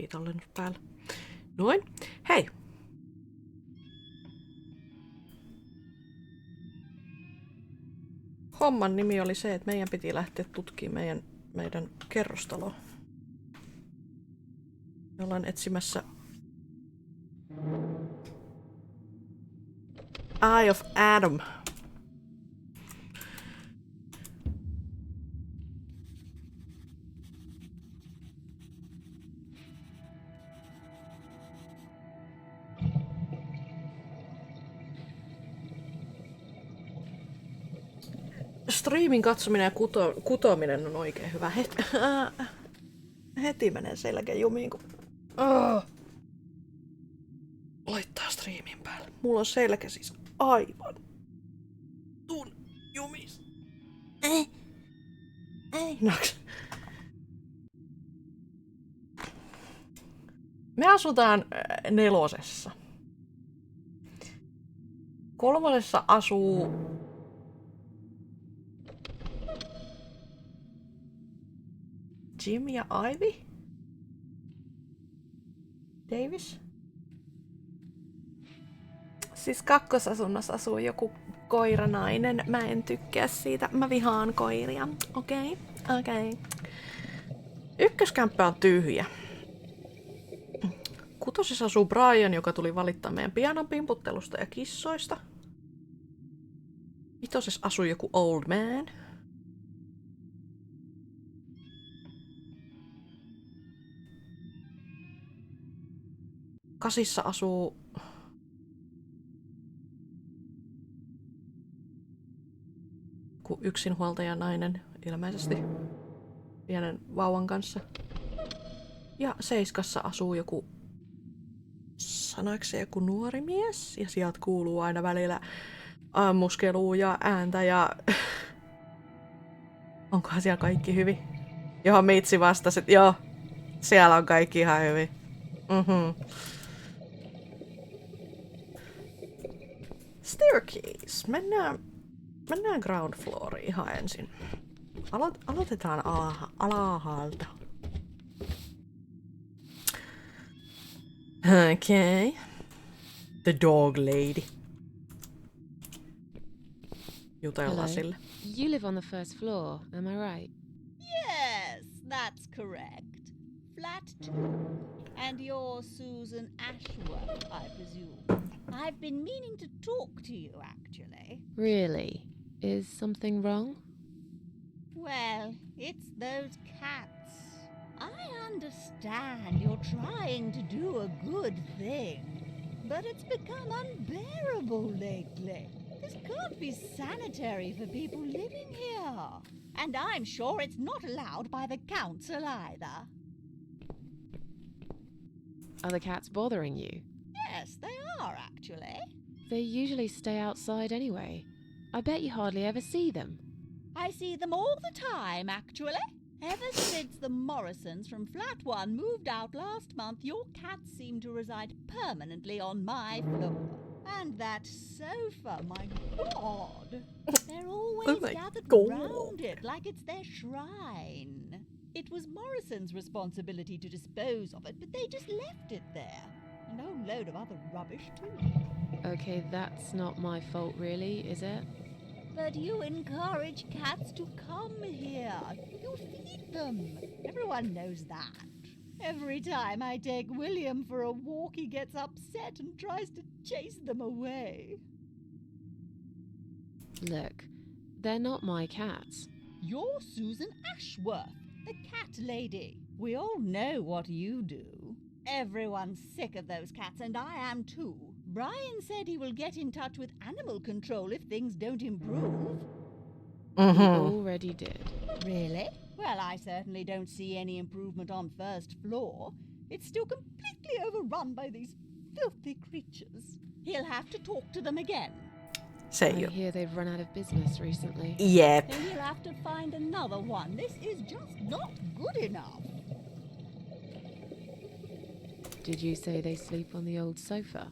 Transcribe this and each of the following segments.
tallennus päällä. Noin. Hei! Homman nimi oli se, että meidän piti lähteä tutkimaan meidän kerrostaloa. Me ollaan etsimässä Eye of Adam. Striimin katsominen ja kutoaminen on oikein hyvä. Heti menee selkä jumiin, kun laittaa striimin päälle. Mulla on selkä siis aivan jumis. Ei. Naks. Me asutaan 4. 3 asuu Jim ja Ivy? Davis? Siis 2. asunnossa asuu joku koiranainen. Mä en tykkää siitä. Mä vihaan koiria. Okei. 1. kämppä on tyhjä. 6. asuu Brian, joka tuli valittaa meidän pianon pimputtelusta ja kissoista. 5. asuu joku old man. 8. asuu yksinhuoltaja nainen, ilmeisesti pienen vauvan kanssa. Ja 7. asuu joku, sanoiko se joku nuori mies? Ja sieltä kuuluu aina välillä ammuskelua ja ääntä ja onkohan siellä kaikki hyvin? Johon Mitsi vastasi, että joo, siellä on kaikki ihan hyvin. Staircase. Mennään ground flooriin ihan ensin. Aloitetaan alhaalta. Okay. The dog lady. Jutellaan sille. You live on the first floor, am I right? Yes, that's correct. Flat 2. And you're Susan Ashworth, I presume. I've been meaning to talk to you, actually. Really? Is something wrong? Well, it's those cats. I understand you're trying to do a good thing, but it's become unbearable lately. This can't be sanitary for people living here. And I'm sure it's not allowed by the council either. Are the cats bothering you? Yes, they are, actually. They usually stay outside anyway. I bet you hardly ever see them. I see them all the time, actually. Ever since the Morrisons from Flat 1 moved out last month, your cats seem to reside permanently on my floor. And that sofa, my God! They're always gathered round it like it's their shrine. It was Morrison's responsibility to dispose of it, but they just left it there. And a whole load of other rubbish, too. Okay, that's not my fault really, is it? But you encourage cats to come here. You feed them. Everyone knows that. Every time I take William for a walk, he gets upset and tries to chase them away. Look, they're not my cats. You're Susan Ashworth, the cat lady. We all know what you do. Everyone's sick of those cats, and I am too. Brian said he will get in touch with animal control if things don't improve. He already did. Really? Well, I certainly don't see any improvement on first floor. It's still completely overrun by these filthy creatures. He'll have to talk to them again. I hear they've run out of business recently. Yep. Then he'll have to find another one. This is just not good enough. Did you say they sleep on the old sofa?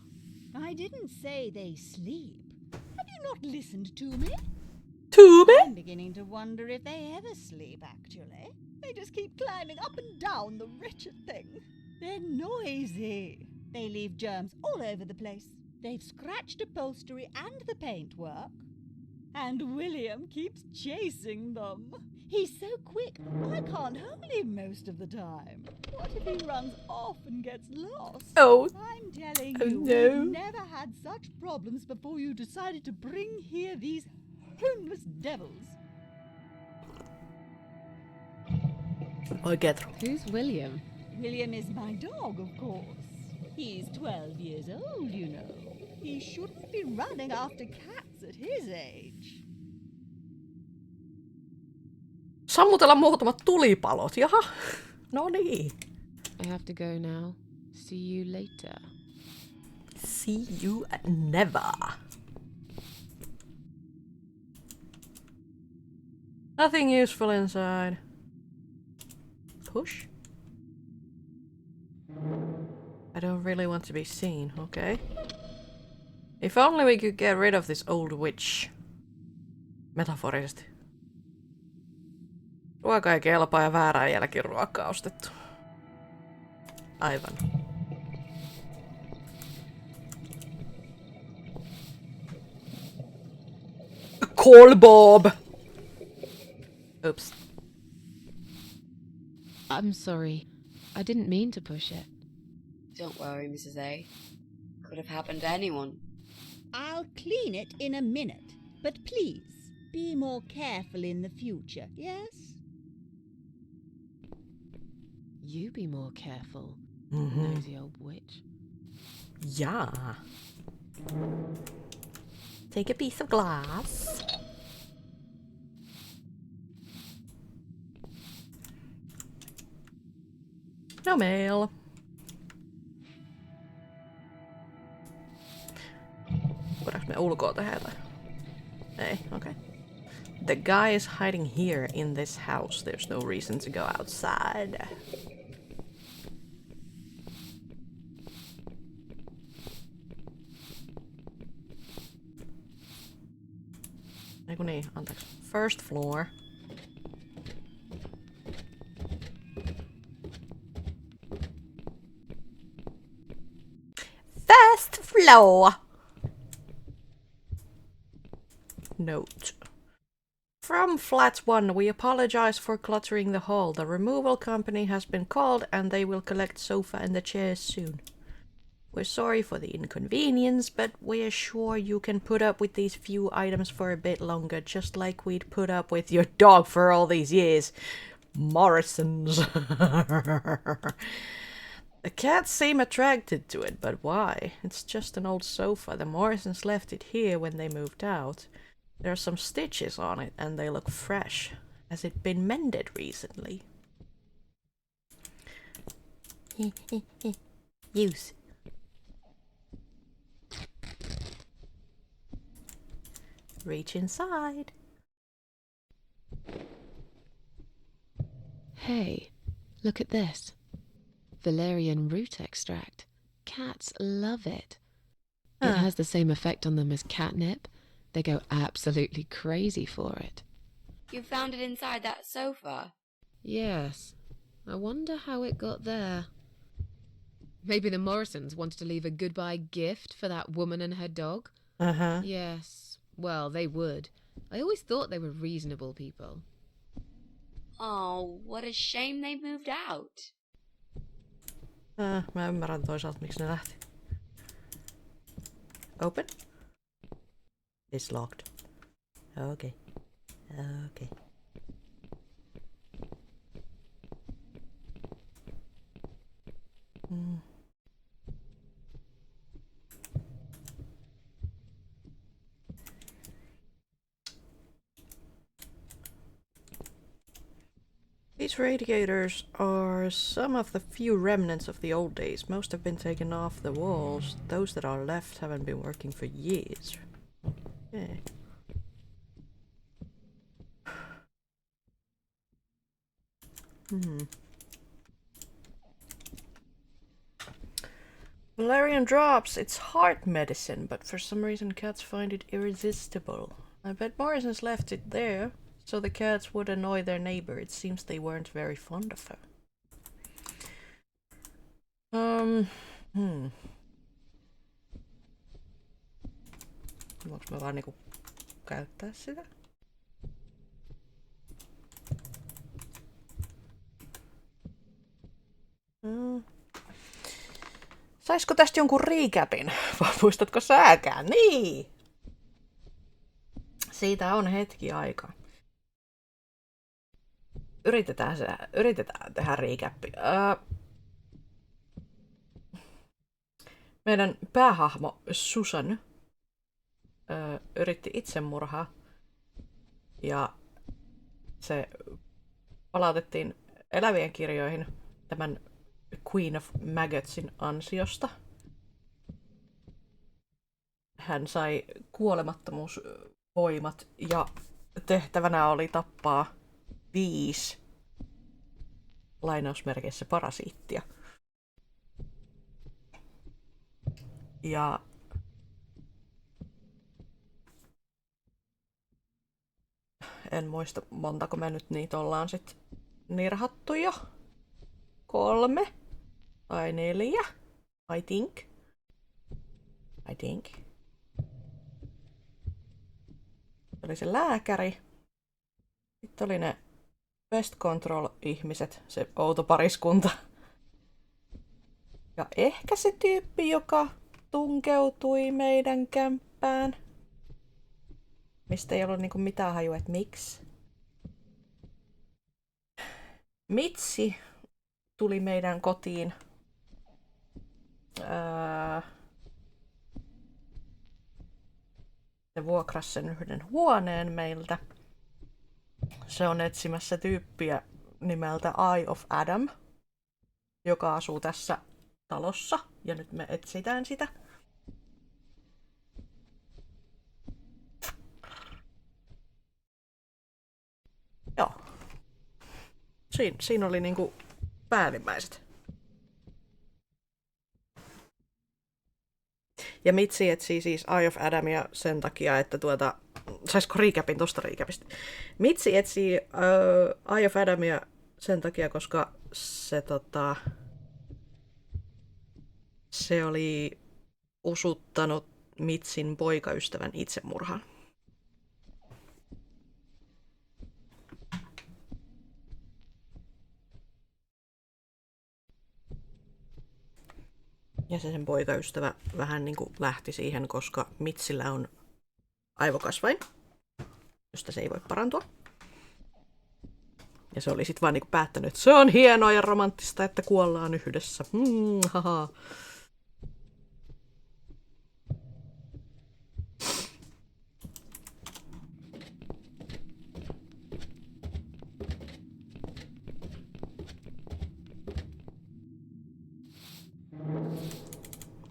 I didn't say they sleep. Have you not listened to me? I'm beginning to wonder if they ever sleep, actually. They just keep climbing up and down, the wretched thing. They're noisy. They leave germs all over the place. They've scratched upholstery and the paintwork. And William keeps chasing them. He's so quick, I can't hold him most of the time. What if he runs off and gets lost? Oh. I'm telling Oh, you, no. we've never had such problems before you decided to bring here these homeless devils. Oi get. Who's William? William is my dog, of course. He's 12 years old, you know. He shouldn't be running after cats at his age. Sammutella muutamat tulipalot, jaha. No niin. I have to go now. See you later. See you never. Nothing useful inside. Push? I don't really want to be seen, okay? If only we could get rid of this old witch. Metaforisesti. Ruoka ei kelpaa ja väärään jälkeen ruokaa ostettu. Aivan. Call Bob! Oops. I'm sorry. I didn't mean to push it. Don't worry, Mrs. A. Could have happened to anyone. I'll clean it in a minute. But please, be more careful in the future, yes? You be more careful, Mm-hmm. nosy old witch. Yeah. Take a piece of glass. No mail. Voidaanko me ulkoa tehdä jotain? Ei, okay. The guy is hiding here in this house. There's no reason to go outside. Eiku niin, anteeksi. First floor. First floor! Note. From flat 1, we apologize for cluttering the hall. The removal company has been called and they will collect sofa and the chairs soon. We're sorry for the inconvenience, but we're sure you can put up with these few items for a bit longer, just like we'd put up with your dog for all these years. Morrisons. The cats seem attracted to it, but why? It's just an old sofa. The Morrisons left it here when they moved out. There are some stitches on it, and they look fresh. Has it been mended recently? Use. Reach inside. Hey, look at this. Valerian root extract. Cats love it. It has the same effect on them as catnip. They go absolutely crazy for it. You found it inside that sofa. Yes. I wonder how it got there. Maybe the Morrisons wanted to leave a goodbye gift for that woman and her dog? Uh-huh. Yes. Well, they would. I always thought they were reasonable people. Oh, what a shame they moved out. Mä ymmärrän toisaalta, miksi ne lähti. Open? It's locked. Okay. Okay. These radiators are some of the few remnants of the old days. Most have been taken off the walls. Those that are left haven't been working for years. Okay. Valerian drops. It's heart medicine, but for some reason cats find it irresistible. I bet Morrison's left it there, so the cats would annoy their neighbor. It seems they weren't very fond of her. Voinko mä vaan niinku käyttää sitä? Saisiko tästä jonkun recapin? Vai muistatko sääkään? Niin! Siitä on hetki aikaa. Yritetään tehdä recappi. Meidän päähahmo Susan yritti itsemurhaa. Ja se palautettiin elävien kirjoihin tämän Queen of Maggotsin ansiosta. Hän sai kuolemattomuusvoimat ja tehtävänä oli tappaa 5 lainausmerkeissä parasiittia. Ja en muista montako me nyt niitä ollaan sit nirhattu jo. 3 tai 4. I think. Oli se lääkäri. Sitten oli ne Pest Control-ihmiset, se outo pariskunta. Ja ehkä se tyyppi, joka tunkeutui meidän kämppään. Mistä ei ollut niinku mitään hajua, että miksi. Mitsi tuli meidän kotiin. Se vuokrasi sen yhden huoneen meiltä. Se on etsimässä tyyppiä nimeltä Eye of Adam, joka asuu tässä talossa. Ja nyt me etsitään sitä. Joo. Siinä oli niinku päällimmäiset. Ja Mitsi etsii siis Eye of Adamia sen takia, että saisiko recapin tosta recapista? Mitsi etsii Eye of Adamia sen takia, koska se oli usuttanut Mitsin poikaystävän itsemurhaan. Ja se sen poikaystävä vähän niin kuin lähti siihen, koska Mitsillä on aivokasvain, josta se ei voi parantua. Ja se oli sitten vaan niin kuin päättänyt, että se on hienoa ja romanttista, että kuollaan yhdessä. Haha.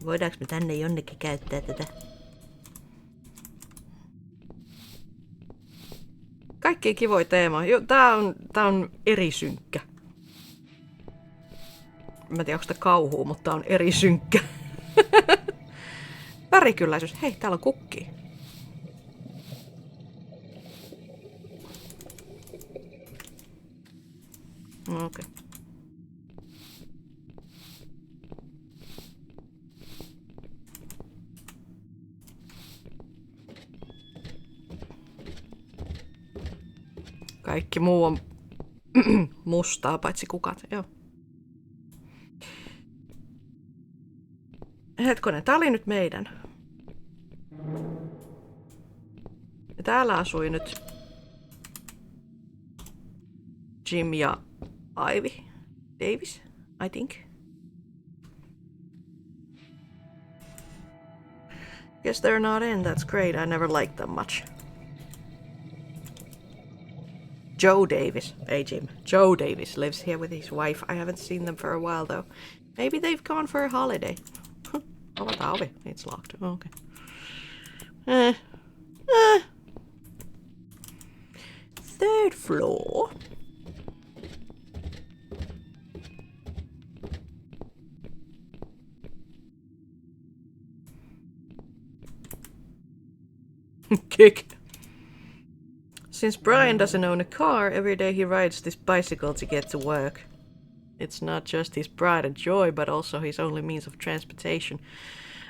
Voidaanko me tänne jonnekin käyttää tätä? Kaikki kivoja teema. Tää on eri synkkä. Mä en tiedä, onko sitä kauhua, mutta tää on eri synkkä. Värikylläisyys. Hei, täällä on kukki. Okei. Okay. Kaikki muu on mustaa, paitsi kukat. Joo. Hetkonen, tää oli nyt meidän. Ja täällä asui nyt Jim ja Ivy Davis, I think. Guess they're not in, that's great. I never liked them much. Joe Davis, hey Jim, Joe Davis lives here with his wife. I haven't seen them for a while though. Maybe they've gone for a holiday. Avataan ovi, it's locked. Okay. Third floor. Kick. Since Brian doesn't own a car, every day he rides this bicycle to get to work. It's not just his pride and joy, but also his only means of transportation.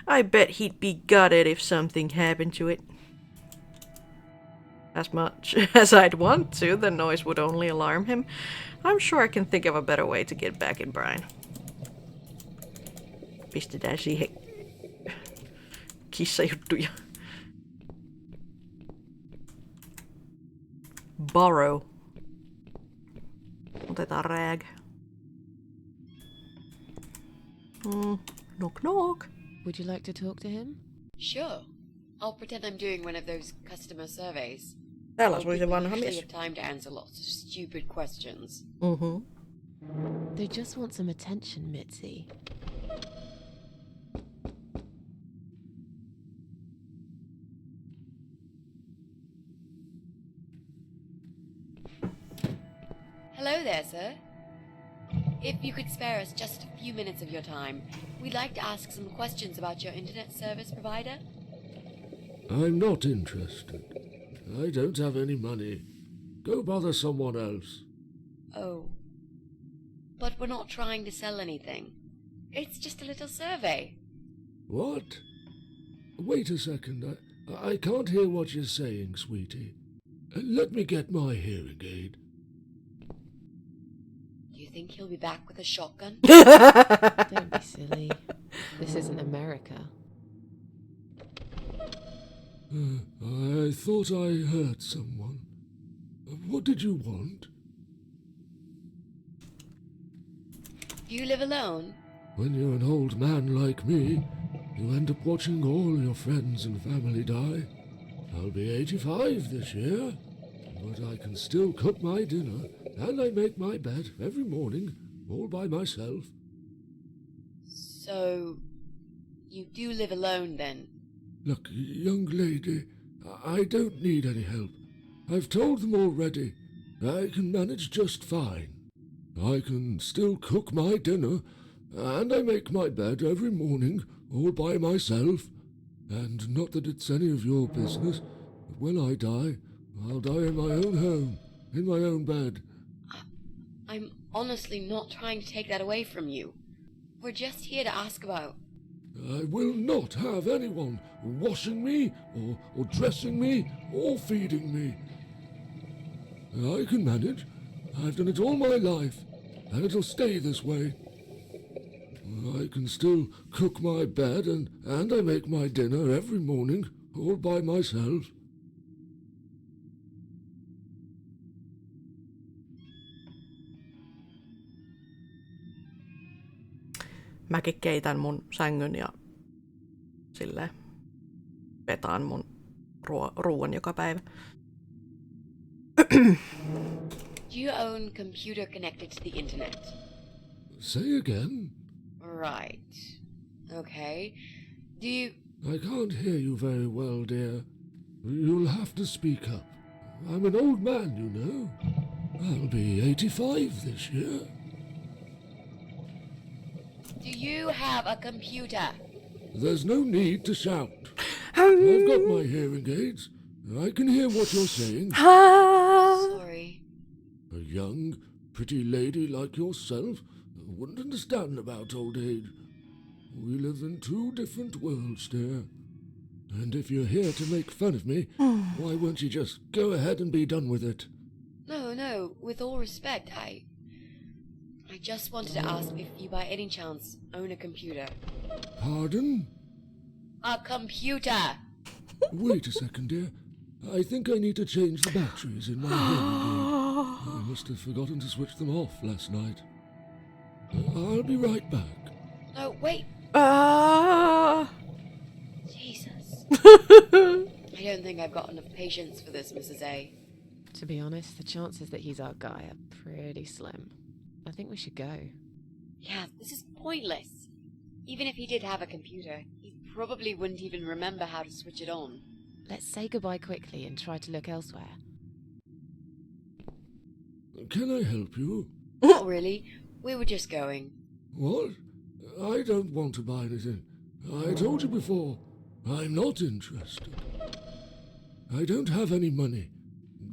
I bet he'd be gutted if something happened to it. As much as I'd want to, the noise would only alarm him. I'm sure I can think of a better way to get back in Brian. Pistetään siihen kissajuttuja. Borrow. Otetaan rag. Knock knock. Would you like to talk to him? Sure. I'll pretend I'm doing one of those customer surveys. Täällä Old asui se people vanha usually mies. have time to answer lots of stupid questions. They just want some attention, Mitzi. Hello there, sir. If you could spare us just a few minutes of your time, we'd like to ask some questions about your internet service provider. I'm not interested. I don't have any money. Go bother someone else. Oh. But we're not trying to sell anything. It's just a little survey. What? Wait a second. I can't hear what you're saying, sweetie. Let me get my hearing aid. Do you think he'll be back with a shotgun? Don't be silly. This isn't America. I thought I heard someone. What did you want? Do you live alone? When you're an old man like me, you end up watching all your friends and family die. I'll be 85 this year, but I can still cook my dinner, and I make my bed every morning, all by myself. So, you do live alone then? Look, young lady, I don't need any help. I've told them already. I can manage just fine. I can still cook my dinner, and I make my bed every morning, all by myself. And not that it's any of your business, but when I die, I'll die in my own home, in my own bed. I'm honestly not trying to take that away from you. We're just here to ask about... I will not have anyone washing me, or dressing me, or feeding me. I can manage. I've done it all my life, and it'll stay this way. I can still cook my bed, and I make my dinner every morning, all by myself. Mäkin keitän mun sängyn ja silleen vetaan mun ruuan joka päivä. Do you own computer connected to the internet? Say again? Right. Okay. Do you... I can't hear you very well, dear. You'll have to speak up. I'm an old man, you know. I'll be 85 this year. Do you have a computer? There's no need to shout. I've got my hearing aids. I can hear what you're saying. Sorry. A young, pretty lady like yourself wouldn't understand about old age. We live in two different worlds, dear. And if you're here to make fun of me, why won't you just go ahead and be done with it? No, with all respect, I just wanted to ask if you by any chance own a computer. Pardon? A computer! Wait a second, dear. I think I need to change the batteries in my hearing aid. I must have forgotten to switch them off last night. I'll be right back. No, wait. Jesus. I don't think I've got enough patience for this, Mrs. A. To be honest, the chances that he's our guy are pretty slim. I think we should go. Yeah, this is pointless. Even if he did have a computer, he probably wouldn't even remember how to switch it on. Let's say goodbye quickly and try to look elsewhere. Can I help you? Not really. We were just going. What? I don't want to buy anything. I told you before, I'm not interested. I don't have any money.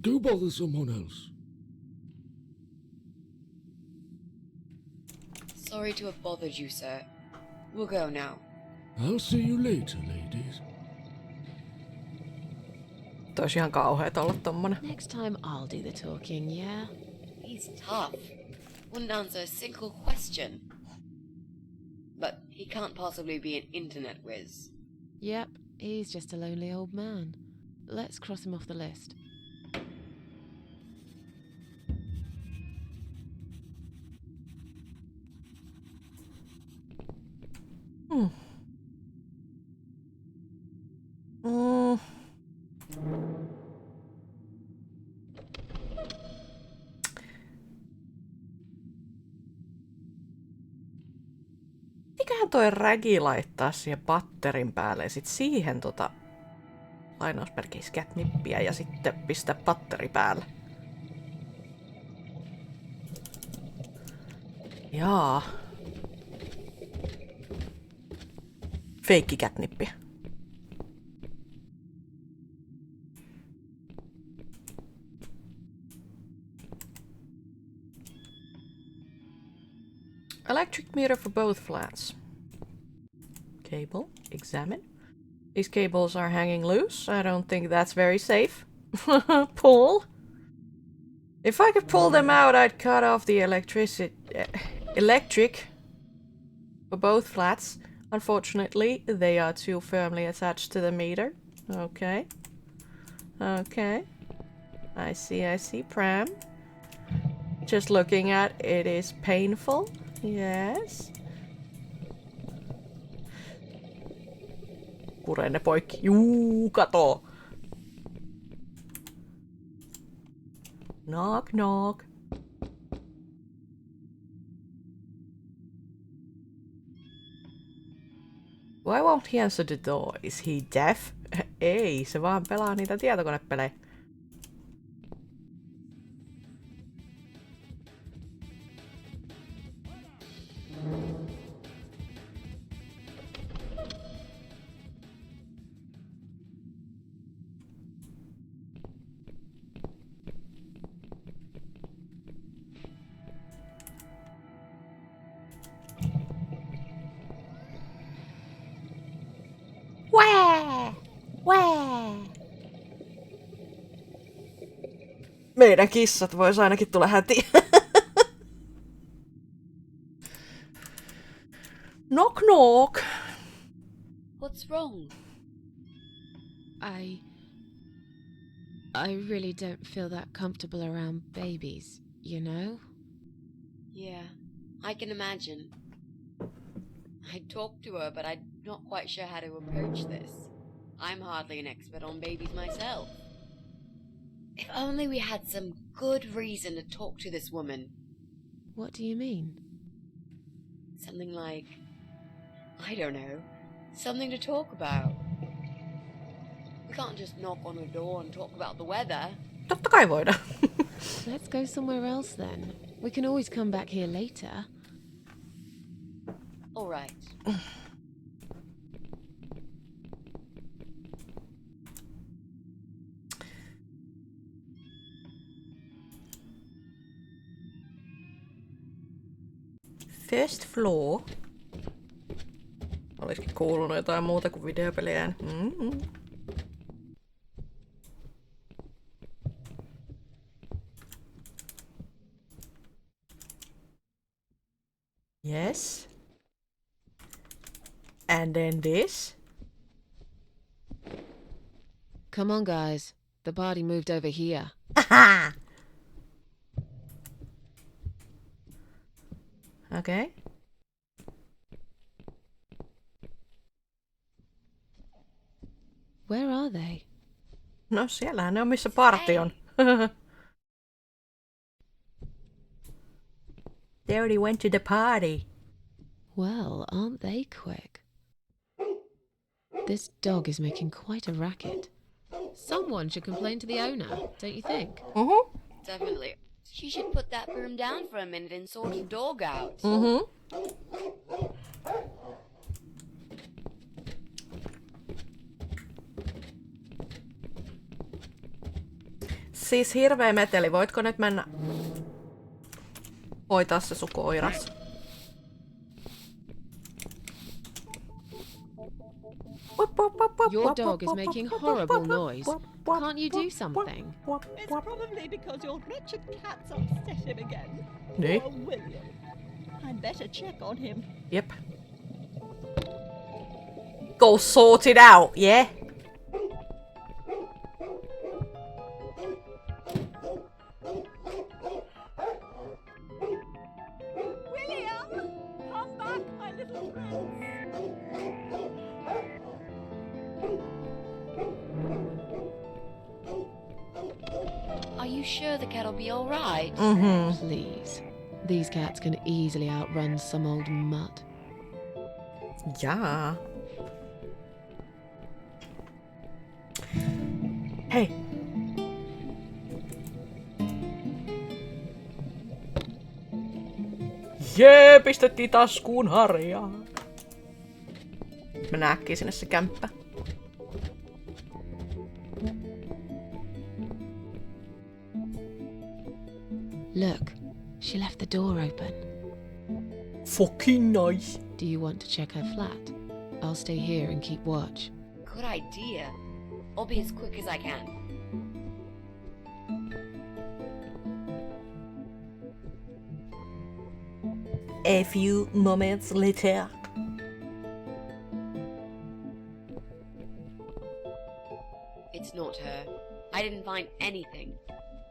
Go bother someone else. sorry to have bothered you, sir. We'll go now. I'll see you later, ladies. Tois ihan kauheeta olla tommonen. Next time I'll do the talking, yeah? He's tough. Wouldn't answer a single question. But he can't possibly be an internet whiz. Yep, he's just a lonely old man. Let's cross him off the list. Mikähän toi rägi laittaa siihen patterin päälle ja sit siihen lainausmerkeissä catnippiä ja sitten pistää patteri päälle. Jaa. Feikki catnippiä. Electric meter for both flats. Cable, examine. These cables are hanging loose. I don't think that's very safe. Pull. If I could pull them out, I'd cut off the electric for both flats. Unfortunately, they are too firmly attached to the meter. Okay. Okay. I see, Pram. Just looking at it is painful. Yes. Pure ne poikki. Juu, kato. Knock, knock. Why won't he answer the door? Is he deaf? Ei, se vaan pelaa niitä tietokonepelejä. Meidän kissat vois ainakin tulla hätiin. Knock knock. What's wrong? I really don't feel that comfortable around babies, you know? Yeah, I can imagine. I talked to her, but I'm not quite sure how to approach this. I'm hardly an expert on babies myself. If only we had some good reason to talk to this woman. What do you mean? Something like, I don't know, something to talk about. We can't just knock on her door and talk about the weather. Totta kai voidaan. Let's go somewhere else then. We can always come back here later. All right. First floor. Olisikin kuulunut jotain muuta kuin videopelejä. Yes. And then this. Come on, guys. The body moved over here. Aha! Okay. Where are they? No siellähän ne on missä party on. They already went to the party. Well, aren't they quick? This dog is making quite a racket. Someone should complain to the owner, don't you think? Definitely. She should put that broom down for a minute and sort the dog out. Siis hirveä meteli, voitko nyt mennä hoitaa se sun koiras? Your dog is making horrible noise. Can't you do something? It's probably because your wretched cat's upset him again. Niin. Poor William. I'd better check on him. Yep. Go sort it out, yeah? William! Come back, my little prince! Are you sure the cat'll be alright? Please. These cats can easily outrun some old mutt. Yeah. Hei. Jee, pistettiin taskuun harjaa. Mennään äkkiä sinne se kämppä. Look, she left the door open. Fucking nice. Do you want to check her flat? I'll stay here and keep watch. Good idea. I'll be as quick as I can. A few moments later. It's not her. I didn't find anything.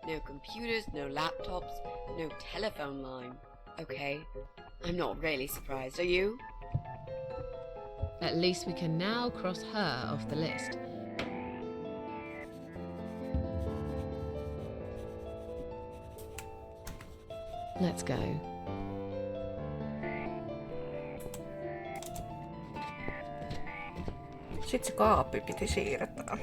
No computers, no laptops, no telephone line. Okay, I'm not really surprised, are you? At least we can now cross her off the list. Let's go. Sitten se kaappi piti siirtää.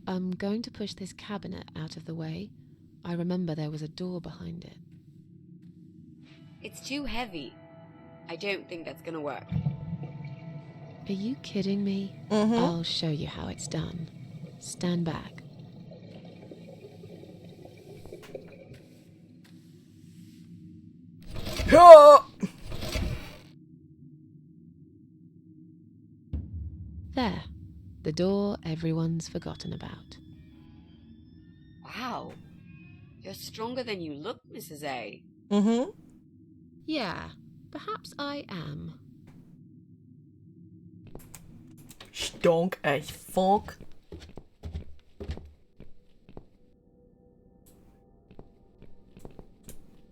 I'm going to push this cabinet out of the way. I remember there was a door behind it. It's too heavy. I don't think that's gonna work. Are you kidding me? I'll show you how it's done. Stand back. There. The door everyone's forgotten about. Wow. You're stronger than you look, Mrs. A. Yeah, perhaps I am. Stonk as fuck.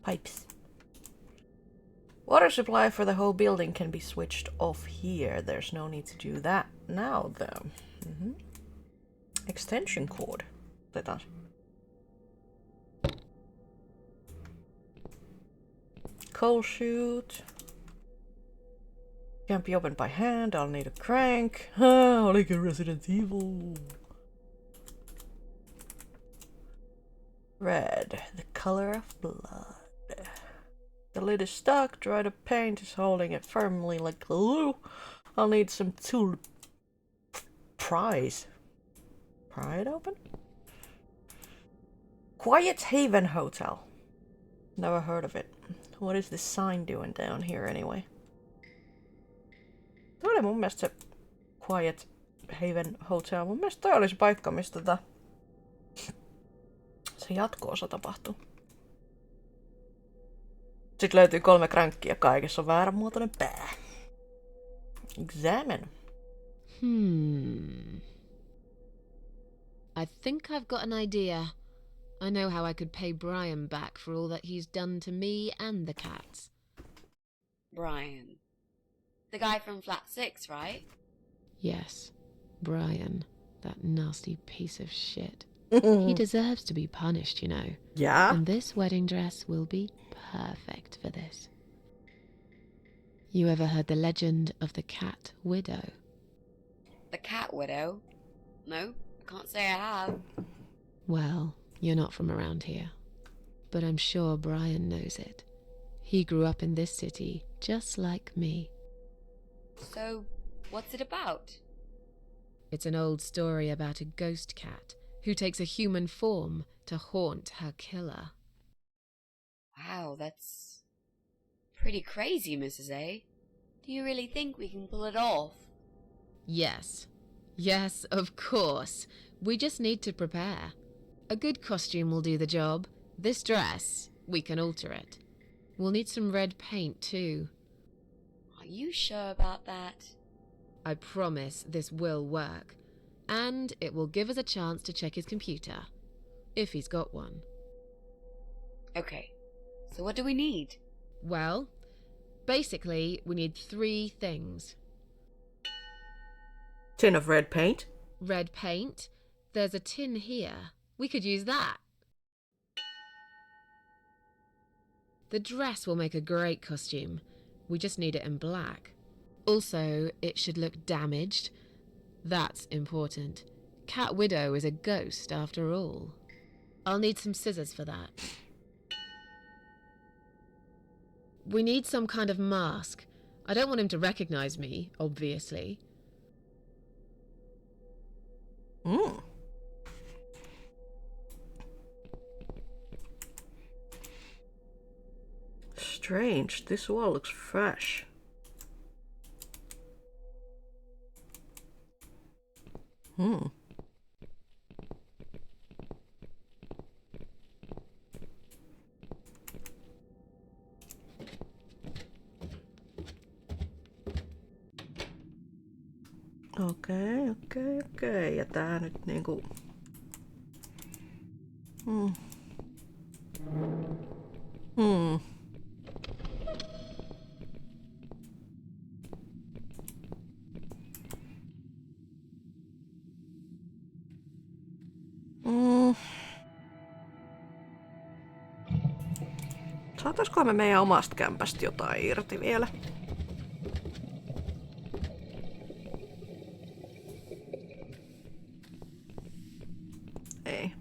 Pipes. Water supply for the whole building can be switched off here. There's no need to do that now, though. Extension cord. Otetaan. Coal chute. Can't be opened by hand. I'll need a crank. Like a Resident Evil. Red, the color of blood. The lid is stuck. Dry the paint is holding it firmly like glue. I'll need some tool. Pry it open? Quiet Haven Hotel. Never heard of it. What is this sign doing down here anyway? Toi oli mun mielestä se Quiet Haven Hotel. Mun mielestä toi oli se paikka, mistä se jatko-osa tapahtuu. Sitten löytyy 3 crankkia, kaikessa on vääränmuotoinen pää. Examine. I think I've got an idea. I know how I could pay Brian back for all that he's done to me and the cats. Brian. The guy from Flat 6, right? Yes, Brian. That nasty piece of shit. He deserves to be punished, you know. Yeah? And this wedding dress will be perfect for this. You ever heard the legend of the cat widow? The cat widow? No, I can't say I have. Well, you're not from around here. But I'm sure Brian knows it. He grew up in this city, just like me. So, what's it about? It's an old story about a ghost cat who takes a human form to haunt her killer. Wow, that's pretty crazy, Mrs. A. Do you really think we can pull it off? Yes. Yes, of course. We just need to prepare. A good costume will do the job. This dress, we can alter it. We'll need some red paint too. Are you sure about that? I promise this will work. And it will give us a chance to check his computer. If he's got one. Okay, so what do we need? Well, basically, we need 3 things. Tin of red paint. Red paint. There's a tin here. We could use that. The dress will make a great costume. We just need it in black. Also, it should look damaged. That's important. Cat Widow is a ghost after all. I'll need some scissors for that. We need some kind of mask. I don't want him to recognize me, obviously. Strange. This wall looks fresh. Okei. Ja tää nyt niinku... Saataiskohan me meidän omasta kämpästä jotain irti vielä? Ei.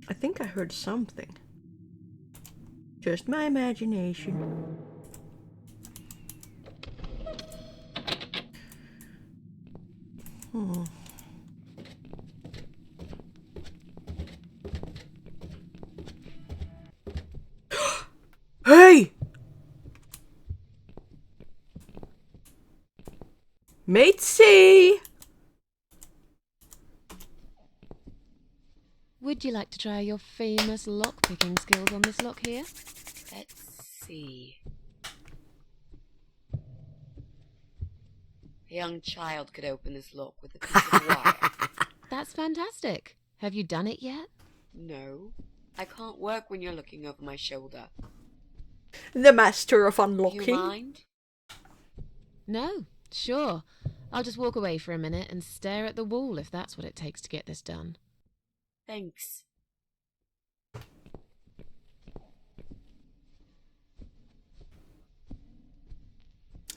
I think I heard something. Just my imagination. Hey! Matey! Would you like to try your famous lock-picking skills on this lock here? Let's see. A young child could open this lock with a piece of wire. That's fantastic. Have you done it yet? No, I can't work when you're looking over my shoulder. The master of Do unlocking. you mind? No, sure. I'll just walk away for a minute and stare at the wall if that's what it takes to get this done. Thanks.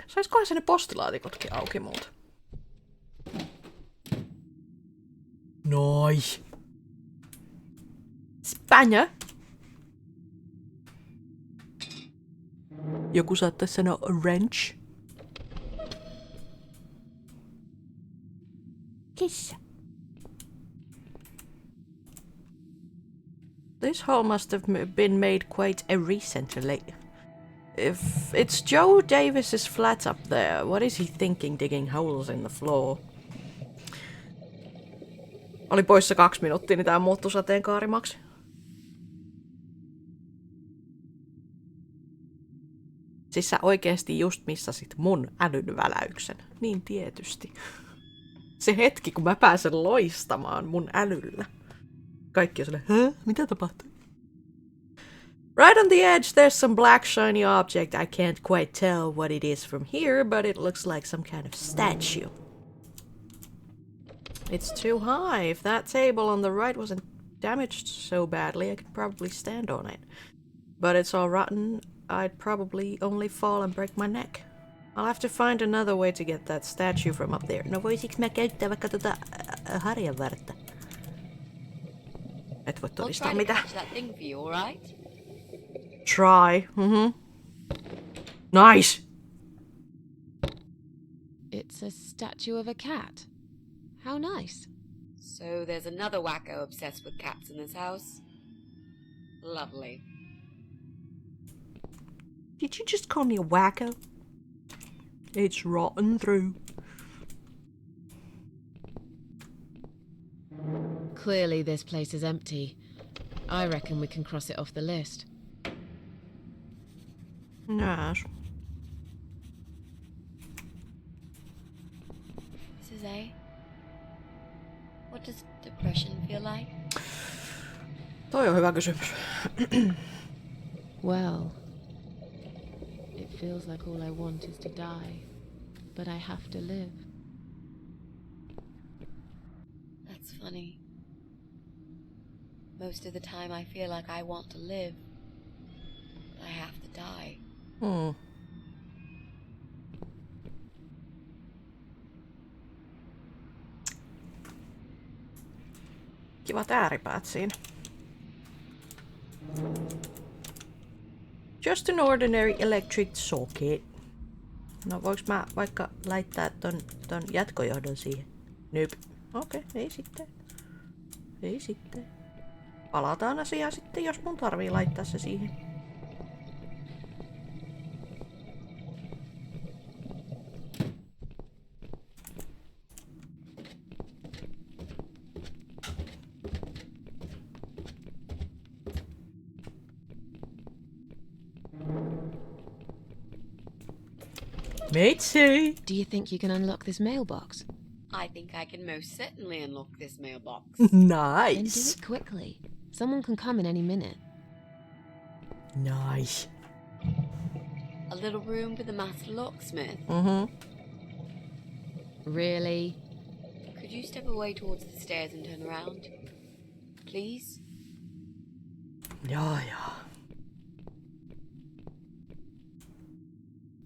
Saiskohan se ne postilaatikotkin auki multa? Noi. Spänjä. Joku saattaisi sanoa wrench. Kissa. This hole must have been made quite recently. If it's Joe Davis's flat up there, what is he thinking digging holes in the floor? Oli poissa 2 minuuttia, niin tää muuttui sateenkaarimaksi. Siis sä oikeesti just missasit mun älyn väläyksen. Niin tietysti. Se hetki, kun mä pääsen loistamaan mun älyllä. Kaikki on silleen, mitä tapahtui? Right on the edge there's some black shiny object. I can't quite tell what it is from here, but it looks like some kind of statue. It's too high. If that table on the right wasn't damaged so badly, I could probably stand on it. But it's all rotten. I'd probably only fall and break my neck. I'll have to find another way to get that statue from up there. No voisiks mä käyttää vaikka harjanvartta. Et voi I'll todistaa try to mitään. catch that thing for you, alright? Try. Nice! It's a statue of a cat. How nice. So there's another wacko obsessed with cats in this house. Lovely. Did you just call me a wacko? It's rotten through. Clearly this place is empty. I reckon we can cross it off the list. Yes. Mrs. A? What does depression feel like? Toi on hyvä kysymys. Well, it feels like all I want is to die, but I have to live. That's funny. Most of the time I feel like I want to live, but I have to die. Kivat ääripäät siinä. Just an ordinary electric socket. No voiks mä vaikka laittaa ton jatkojohdon siihen? Nyp. Okei, ei sitten. Ei sitten. Palataan asiaan sitten, jos mun tarvii laittaa se siihen. Matey! Do you think you can unlock this mailbox? I think I can most certainly unlock this mailbox. Then do Nice! it quickly. Someone can come in any minute. Nice. A little room for the master locksmith. Really? Could you step away towards the stairs and turn around? Please? Jaa, jaa.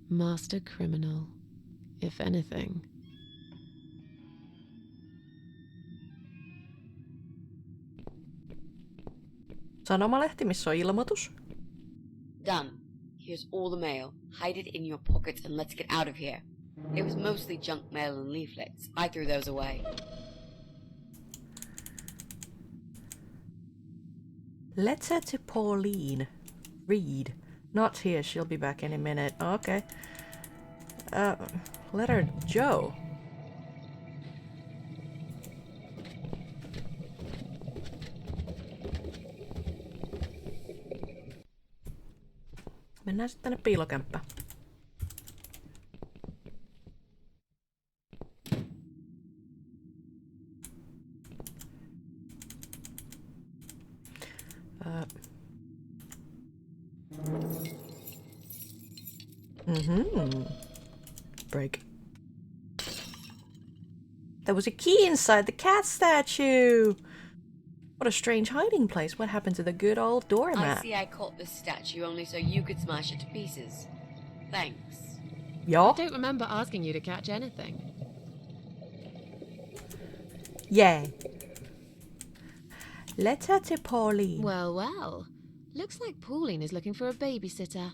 Master criminal, if anything. Sanomalehti, missä on ilmoitus. Done. Here's all the mail. Hide it in your pockets and let's get out of here. It was mostly junk mail and leaflets. I threw those away. Letter to Pauline. Read. Not here, she'll be back any minute. Okay. Letter Joe. Mennään sitten tänne piilokämppään. Break. There was a key inside the cat statue! What a strange hiding place. What happened to the good old doormat? I see I caught this statue only so you could smash it to pieces. Thanks. Ja? I don't remember asking you to catch anything. Yeah. Letter to Pauline. Well, well. Looks like Pauline is looking for a babysitter.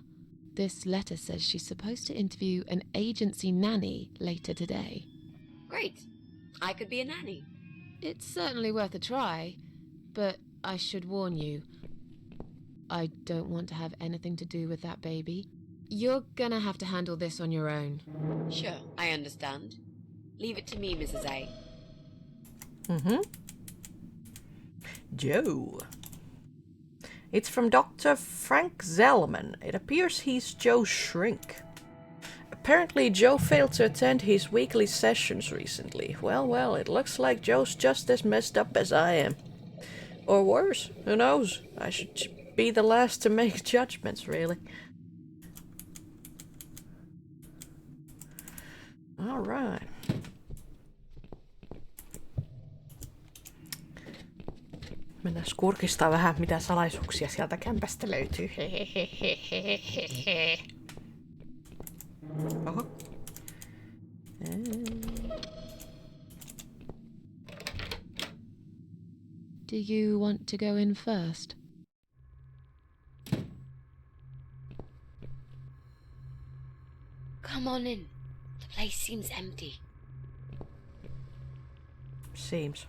This letter says she's supposed to interview an agency nanny later today. Great. I could be a nanny. It's certainly worth a try, but I should warn you, I don't want to have anything to do with that baby. You're gonna have to handle this on your own. Sure, I understand. Leave it to me, Mrs. A. Joe. It's from Dr. Frank Zellman. It appears he's Joe's shrink. Apparently, Joe failed to attend his weekly sessions recently. Well, it looks like Joe's just as messed up as I am. Or worse, who knows? I should be the last to make judgments, really. Alright. Mennään kurkistaa vähän, mitä salaisuuksia sieltä kämpästä löytyy. Hehehehehehe. Oho. Do you want to go in first? Come on in. The place seems empty. Seems.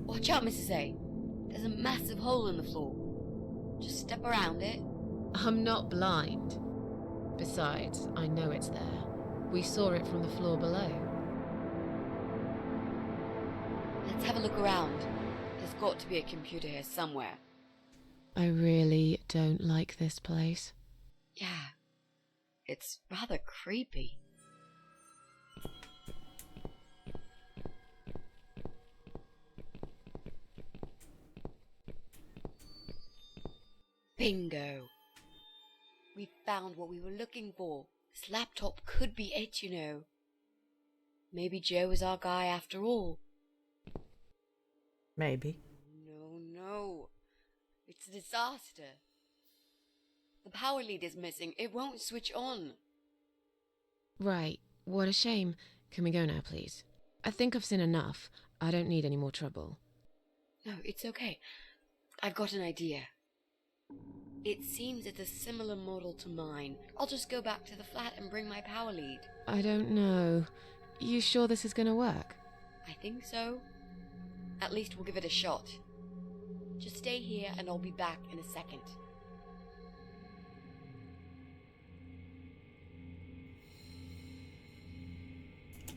Watch out, Mrs. A. There's a massive hole in the floor. Just step around it. I'm not blind. Besides, I know it's there. We saw it from the floor below. Let's have a look around. There's got to be a computer here somewhere. I really don't like this place. Yeah. It's rather creepy. Bingo. We found what we were looking for. This laptop could be it, you know. Maybe Joe is our guy after all. Maybe. No. It's a disaster. The power lead is missing. It won't switch on. Right, what a shame. Can we go now, please? I think I've seen enough. I don't need any more trouble. No, it's okay. I've got an idea. It seems it's a similar model to mine. I'll just go back to the flat and bring my power lead. I don't know. You sure this is gonna work? I think so. At least we'll give it a shot. Just stay here and I'll be back in a second.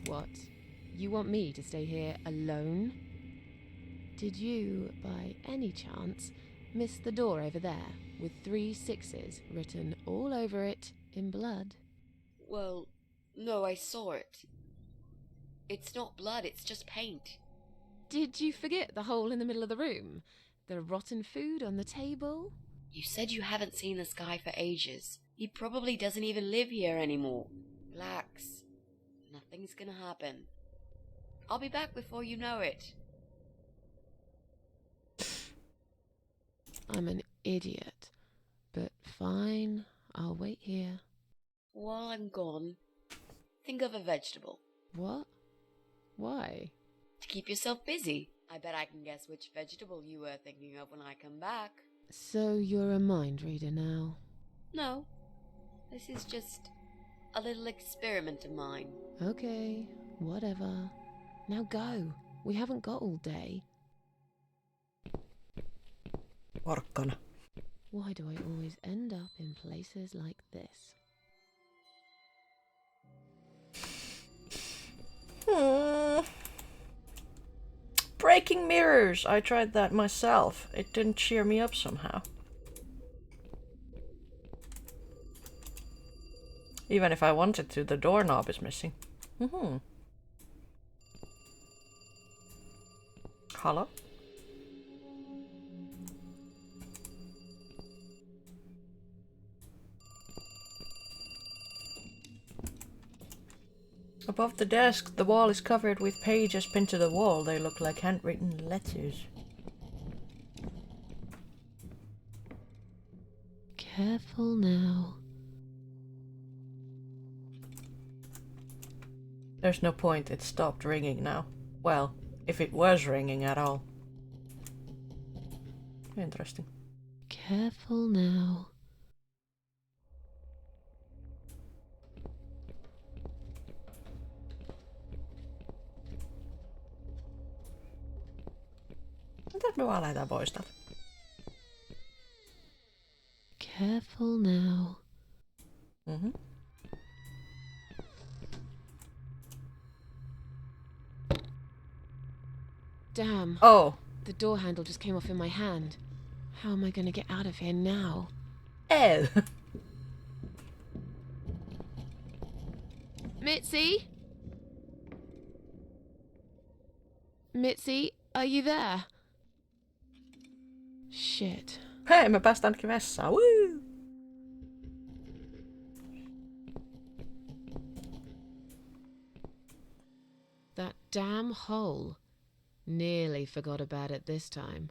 What? You want me to stay here alone? Did you, by any chance, miss the door over there with 3 6s written all over it in blood? Well, no, I saw it. It's not blood, it's just paint. Did you forget the hole in the middle of the room? The rotten food on the table? You said you haven't seen this guy for ages. He probably doesn't even live here anymore. Relax. Nothing's gonna happen. I'll be back before you know it. I'm an idiot. But fine, I'll wait here. While I'm gone, think of a vegetable. What? Why? To keep yourself busy. I bet I can guess which vegetable you were thinking of when I come back. So you're a mind reader now? No, this is just a little experiment of mine. Okay, whatever. Now go. We haven't got all day. Porkkana. Why do I always end up in places like this? Breaking mirrors! I tried that myself. It didn't cheer me up somehow. Even if I wanted to, the doorknob is missing. Hello? Above the desk, the wall is covered with pages pinned to the wall. They look like handwritten letters. Careful now. There's no point, it stopped ringing now. Well, if it was ringing at all. Interesting. Careful now. Mitäs me vaan lähdetään pois täältä? Careful now. Damn. Oh! The door handle just came off in my hand. How am I going to get out of here now? Oh! Mitzi? Mitzi, are you there? Shit. Hei, me päästään ainakin vessaan. Woo! That damn hole. Nearly forgot about it this time.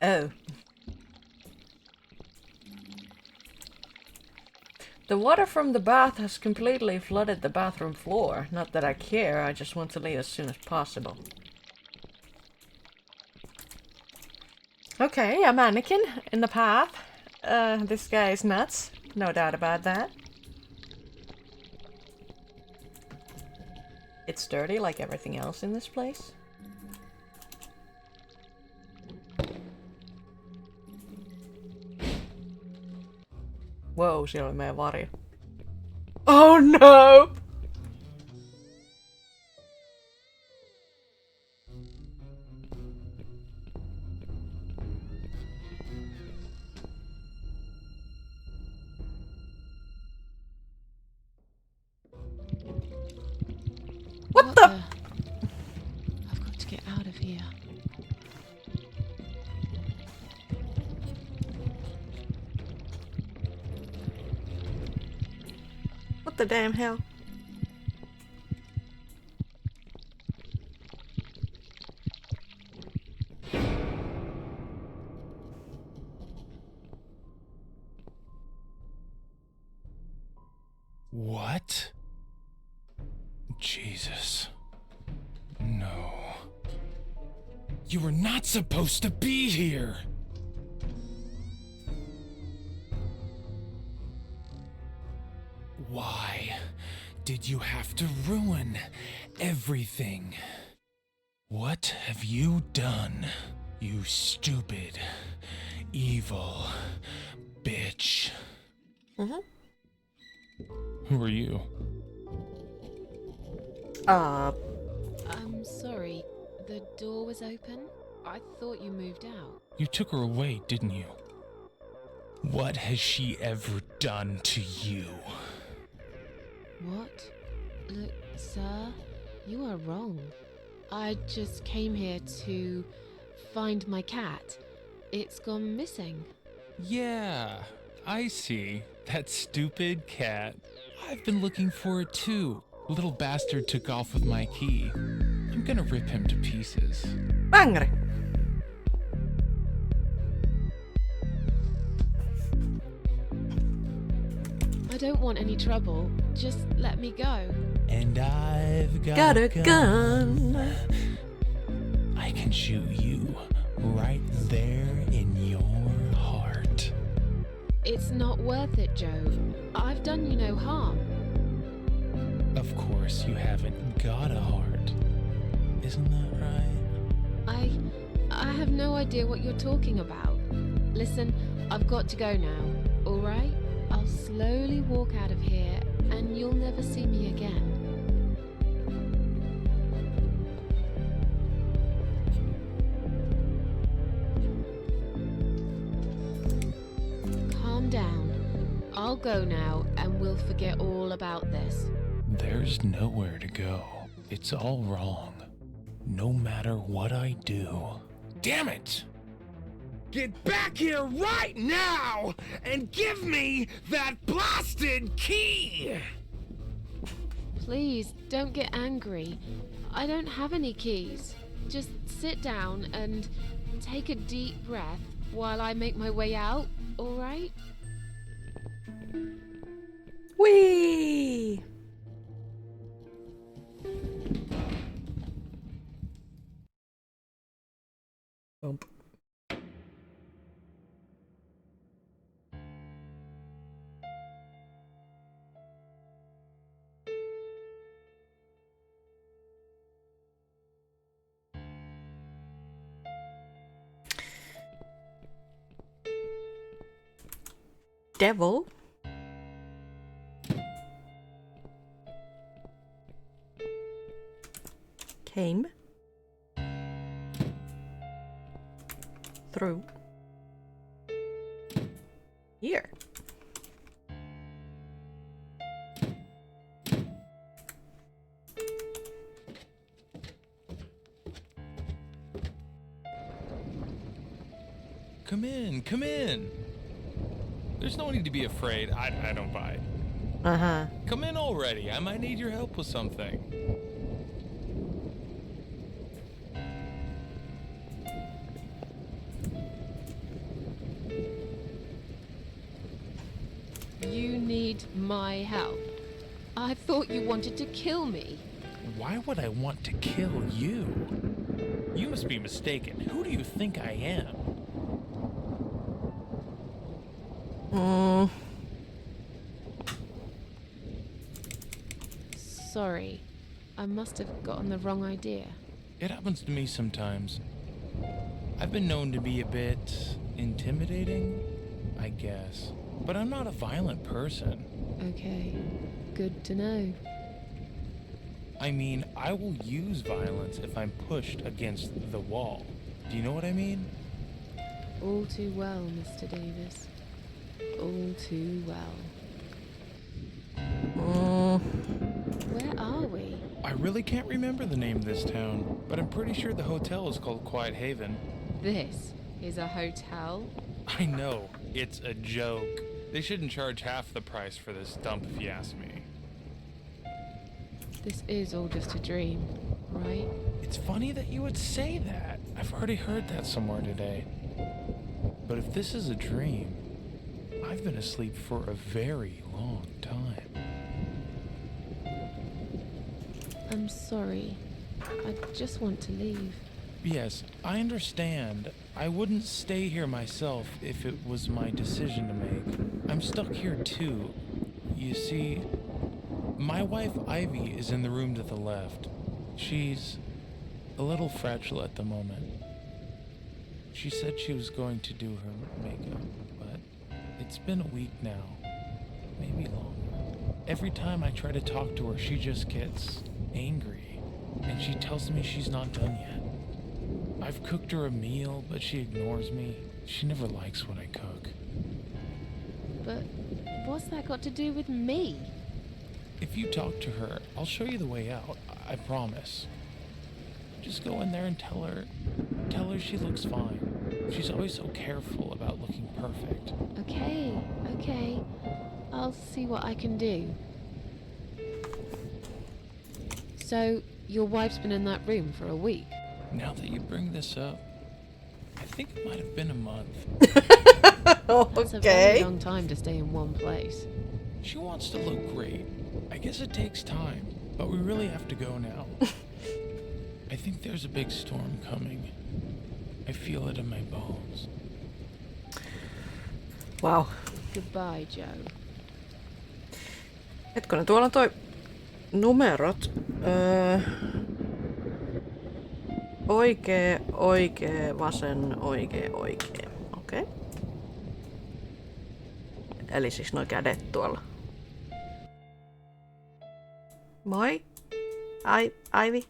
Oh. The water from the bath has completely flooded the bathroom floor. Not that I care, I just want to leave as soon as possible. Okay, a mannequin in the path. This guy is nuts. No doubt about that. It's dirty like everything else in this place. Whoa, siellä oli meidän varjo. Oh no! What the? I've got to get out of here. What the damn hell? What? Jesus. No. You were not supposed to be here! Why did you have to ruin everything? What have you done, you stupid, evil bitch? Mm-hmm. Who are you? I'm sorry. The door was open. I thought you moved out. You took her away, didn't you? What has she ever done to you? What? Look, sir, you are wrong. I just came here to find my cat. It's gone missing. Yeah, I see. That stupid cat. I've been looking for it too. Little bastard took off with my key. I'm gonna rip him to pieces. Bangre! I don't want any trouble. Just let me go. And I've Got a gun! I can shoot you right there in your heart. It's not worth it, Joe. I've done you no harm. Of course you haven't got a heart. Isn't that right? I have no idea what you're talking about. Listen, I've got to go now, alright? I'll slowly walk out of here and you'll never see me again. Calm down. I'll go now and we'll forget all about this. There's nowhere to go. It's all wrong. No matter what I do. Damn it! Get back here right now and give me that blasted key! Please, don't get angry. I don't have any keys. Just sit down and take a deep breath while I make my way out, alright? Whee! Bump. Devil came through here. Come in, come in. There's no need to be afraid. I don't bite. Uh-huh. Come in already. I might need your help with something. You need my help. I thought you wanted to kill me. Why would I want to kill you? You must be mistaken. Who do you think I am? Sorry. I must have gotten the wrong idea. It happens to me sometimes. I've been known to be a bit intimidating, I guess. But I'm not a violent person. Okay. Good to know. I mean, I will use violence if I'm pushed against the wall. Do you know what I mean? All too well, Mr. Davis. All too well. Where are we? I really can't remember the name of this town, but I'm pretty sure the hotel is called Quiet Haven. This is a hotel? I know, it's a joke. They shouldn't charge half the price for this dump if you ask me. This is all just a dream, right? It's funny that you would say that. I've already heard that somewhere today. But if this is a dream, I've been asleep for a very long time. I'm sorry. I just want to leave. Yes, I understand. I wouldn't stay here myself if it was my decision to make. I'm stuck here too. You see, my wife Ivy is in the room to the left. She's a little fragile at the moment. She said she was going to do her makeup, but it's been a week now, maybe longer. Every time I try to talk to her, she just gets angry, and she tells me she's not done yet. I've cooked her a meal, but she ignores me. She never likes what I cook. But what's that got to do with me? If you talk to her, I'll show you the way out. I promise. Just go in there and tell her she looks fine. She's always so careful about looking perfect. Okay. I'll see what I can do. So, your wife's been in that room for a week? Now that you bring this up, I think it might have been a month. That's a very long time to stay in one place. She wants to look great. I guess it takes time, but we really have to go now. I think there's a big storm coming. I feel it in my bones. Wow. Goodbye, Joe. Hetkonen, tuolla on toi numerot. Oikee, vasen, oikee. Okei. Okay. Eli siis noi kädet tuolla. Moi. Ivy.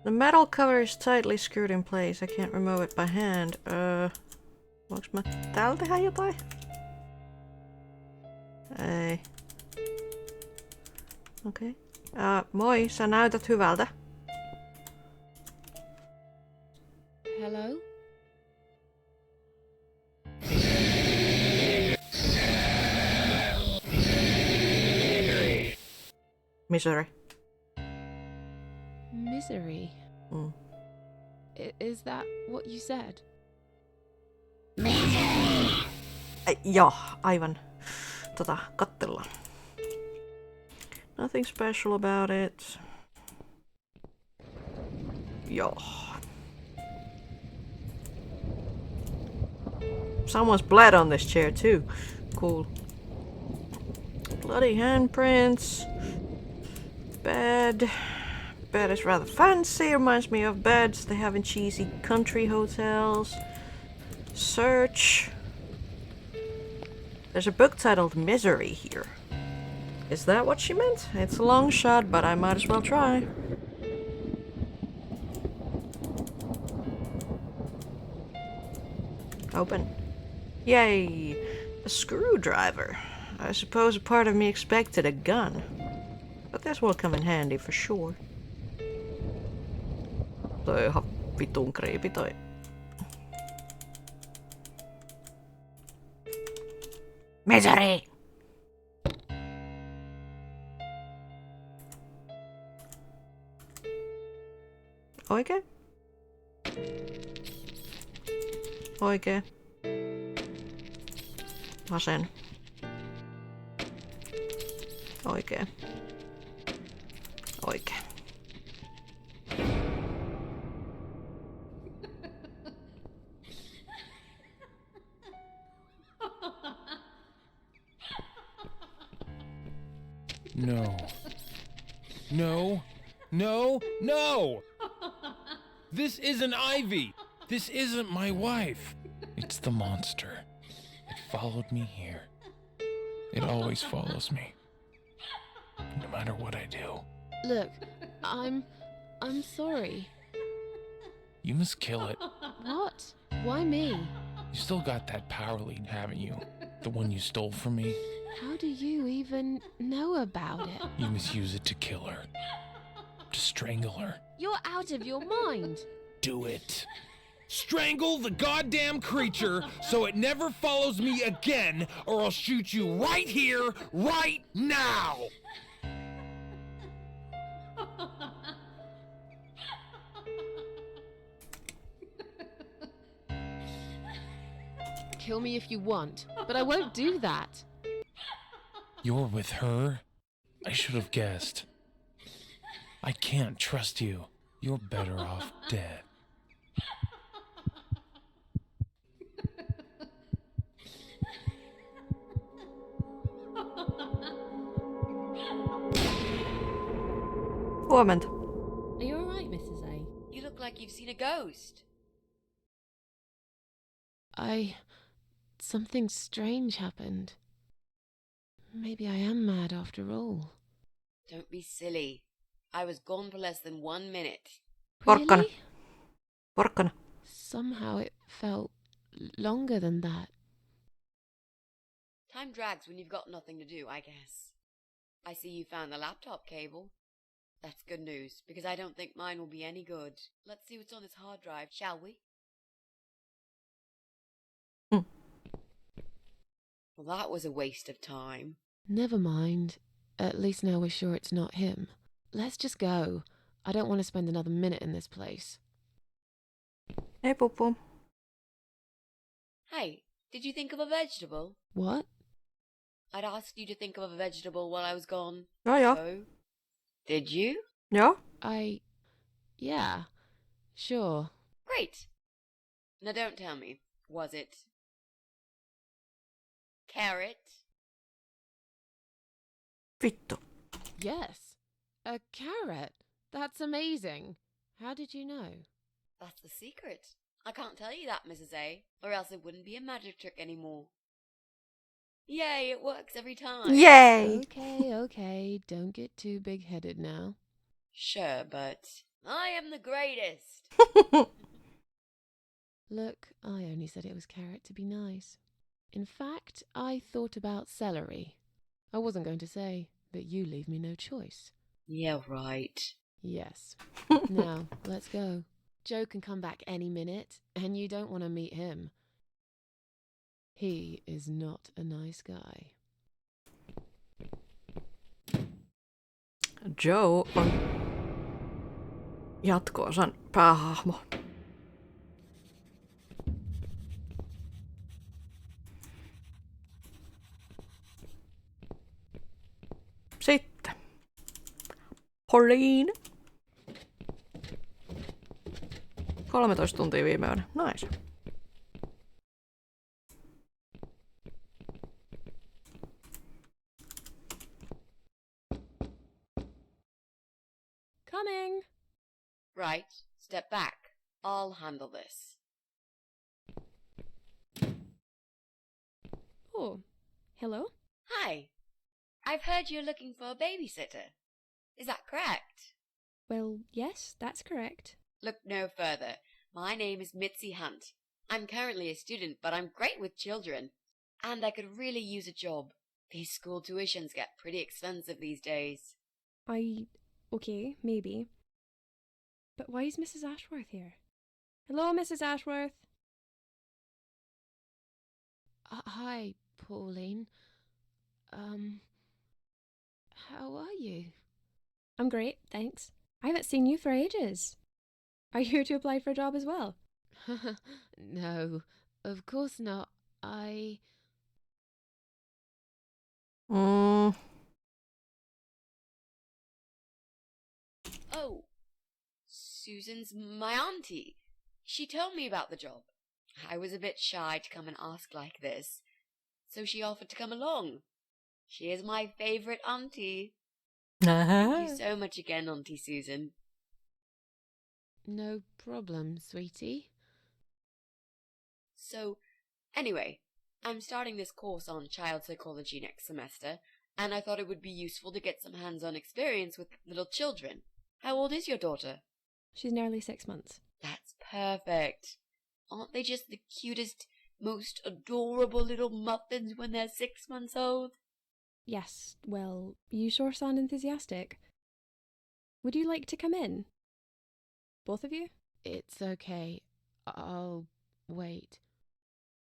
The metal cover is tightly screwed in place. I can't remove it by hand. Voinko mä täällä tehdä jotain? Ei. Okei. Moi, sä näytät hyvältä. Hello? Misery. Misery? Is that what you said? Joo, aivan. Kattellaan. Nothing special about it. Joo. Someone's bled on this chair too. Cool. Bloody handprints. Bed. Bed is rather fancy. Reminds me of beds they have in cheesy country hotels. Search. There's a book titled Misery here. Is that what she meant? It's a long shot, but I might as well try. Open. Yay! A screwdriver. I suppose a part of me expected a gun. But this will come in handy for sure. Toi on ihan vitun creepy toi. Misery! Oikee. Oikee. Vasen. Oikein. Oikein. No. No. No. No! This isn't Ivy! This isn't my wife! It's the monster. It followed me here. It always follows me. No matter what I do. Look, I'm sorry. You must kill it. What? Why me? You still got that power lead, haven't you? The one you stole from me? How do you even know about it? You must use it to kill her. To strangle her. You're out of your mind. Do it. Strangle the goddamn creature so it never follows me again, or I'll shoot you right here, right now! Kill me if you want, but I won't do that. You're with her? I should have guessed. I can't trust you. You're better off dead. Huomenta. Are you alright, Mrs. A? You look like you've seen a ghost. Something strange happened. Maybe I am mad after all. Don't be silly. I was gone for less than 1 minute. Porkkana. Really? Porkkana. Somehow it felt longer than that. Time drags when you've got nothing to do, I guess. I see you found the laptop cable. That's good news, because I don't think mine will be any good. Let's see what's on this hard drive, shall we? Well, that was a waste of time. Never mind. At least now we're sure it's not him. Let's just go. I don't want to spend another minute in this place. Ei pupu. Hey, did you think of a vegetable? What? I'd asked you to think of a vegetable while I was gone. Joo joo. So, did you? Joo. Yeah, sure. Great. Now don't tell me. Was it carrot? Vittu. Yes. A carrot. That's amazing. How did you know? That's the secret. I can't tell you that, Mrs. A, or else it wouldn't be a magic trick anymore. Yay, it works every time. Yay! Okay. Don't get too big-headed now. Sure, but I am the greatest. Look, I only said it was carrot to be nice. In fact, I thought about celery. I wasn't going to say, but you leave me no choice. Yeah, right. Yes. Now, let's go. Joe can come back any minute, and you don't want to meet him. He is not a nice guy. Joe on jatko-osan päähahmo. Sitten. Pauline. 13 tuntia viime yönä. Nice. Coming! Right, step back. I'll handle this. Oh, hello? Hi. I've heard you're looking for a babysitter. Is that correct? Well, yes, that's correct. Look no further. My name is Mitzi Hunt. I'm currently a student, but I'm great with children. And I could really use a job. These school tuitions get pretty expensive these days. Okay, maybe. But why is Mrs. Ashworth here? Hello, Mrs. Ashworth? Hi, Pauline. How are you? I'm great, thanks. I haven't seen you for ages. Are you here to apply for a job as well? No, of course not. Oh, Susan's my auntie. She told me about the job. I was a bit shy to come and ask like this, so she offered to come along. She is my favorite auntie. Thank you so much again, Auntie Susan. No problem, sweetie. So, anyway, I'm starting this course on child psychology next semester, and I thought it would be useful to get some hands-on experience with little children. How old is your daughter? She's nearly 6 months. That's perfect. Aren't they just the cutest, most adorable little muffins when they're 6 months old? Yes, well, you sure sound enthusiastic. Would you like to come in? Both of you? It's okay. I'll wait.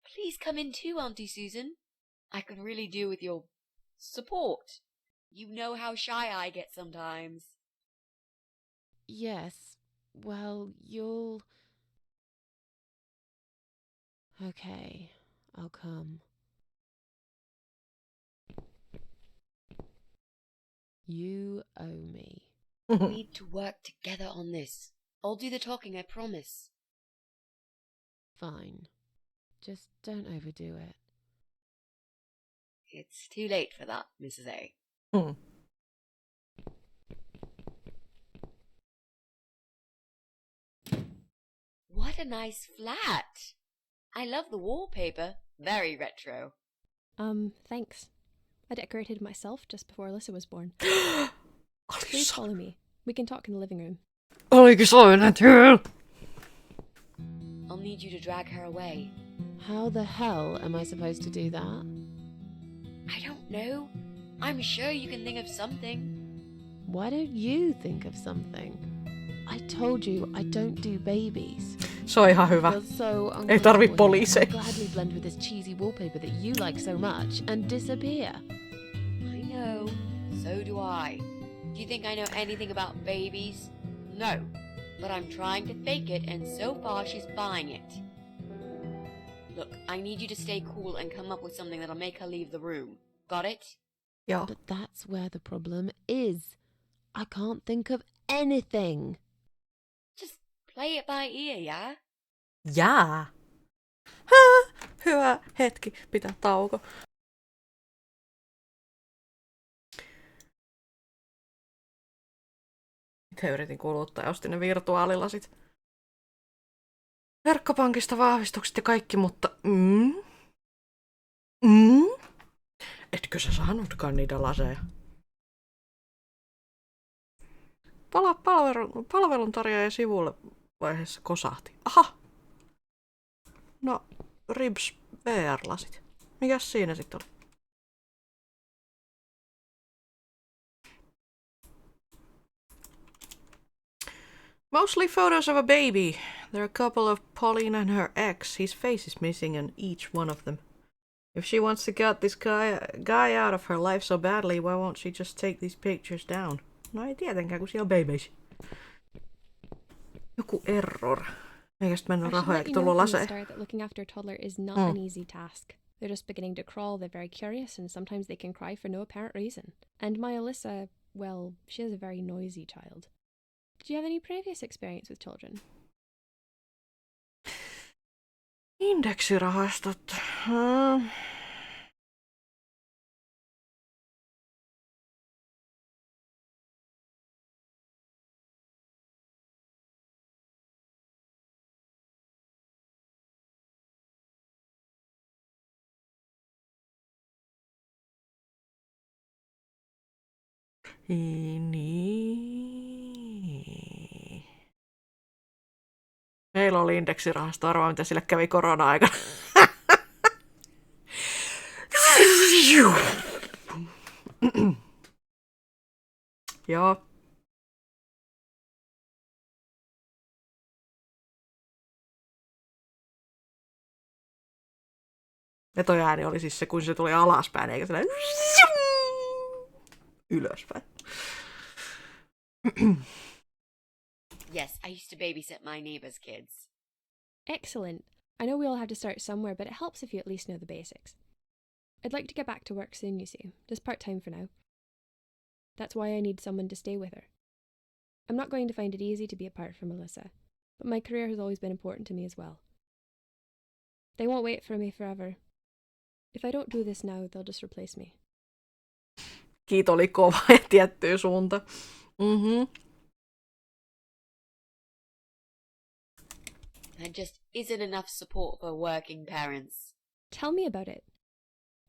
Please come in too, Auntie Susan. I could really do with your support. You know how shy I get sometimes. Yes, well, you'll... Okay, I'll come. You owe me. We need to work together on this. I'll do the talking, I promise. Fine. Just don't overdo it. It's too late for that, Mrs. A. What a nice flat! I love the wallpaper. Very retro. Thanks. I decorated myself just before Alyssa was born. Oli Please follow me. We can talk in the living room. Oliko soinätyö? I'll need you to drag her away. How the hell am I supposed to do that? I don't know. I'm sure you can think of something. Why don't you think of something? I told you I don't do babies. Se on ihan hyvä. Feels so Ei tarvi uncomfortable. poliiseja. I'd gladly blend with this cheesy wallpaper that you like so much and disappear. I know. So do I. Do you think I know anything about babies? No. But I'm trying to fake it, and so far she's buying it. Look, I need you to stay cool and come up with something that'll make her leave the room. Got it? Joo. But that's where the problem is. I can't think of anything. Just play it by ear, yeah? Jaa. Hyvä hetki pitää tauko. Itse yritin kuluttaa ja ostin ne virtuaalilasit. Verkkopankista vahvistukset ja kaikki, mutta... Etkö sä saanutkaan niitä laseja? Palveluntarjoaja sivulle vaiheessa kosahti. Aha! No, Ribs VR-lasit. Mikäs siinä sitten oli? Mostly photos of a baby. There are a couple of Pauline and her ex. His face is missing in each one of them. If she wants to get this guy out of her life so badly, why won't she just take these pictures down? No ei tietenkään, kun siellä on babies. Joku error. Eikä sit mennyt I should rahoja, let eikä you know tullut from the laseen. start that looking after a toddler is not an easy task. They're just beginning to crawl, they're very curious, and sometimes they can cry for no apparent reason. And my Alyssa, well, she is a very noisy child. Did you have any previous experience with children? Indeksirahastot. Niin. Meillä oli indeksirahasto, arvaa mitä sille kävi korona-aikana. Joo. Vetoääni oli siis se, kun se tuli alaspäin, eikä sellainen ylöspäin. Yes, I used to babysit my neighbor's kids. Excellent. I know we all have to start somewhere, but it helps if you at least know the basics. I'd like to get back to work soon, you see. Just part-time for now. That's why I need someone to stay with her. I'm not going to find it easy to be apart from Alyssa, but my career has always been important to me as well. They won't wait for me forever. If I don't do this now, they'll just replace me. Kiit oli kova ja tiettyyn suuntaan. There just isn't enough support for working parents. Tell me about it.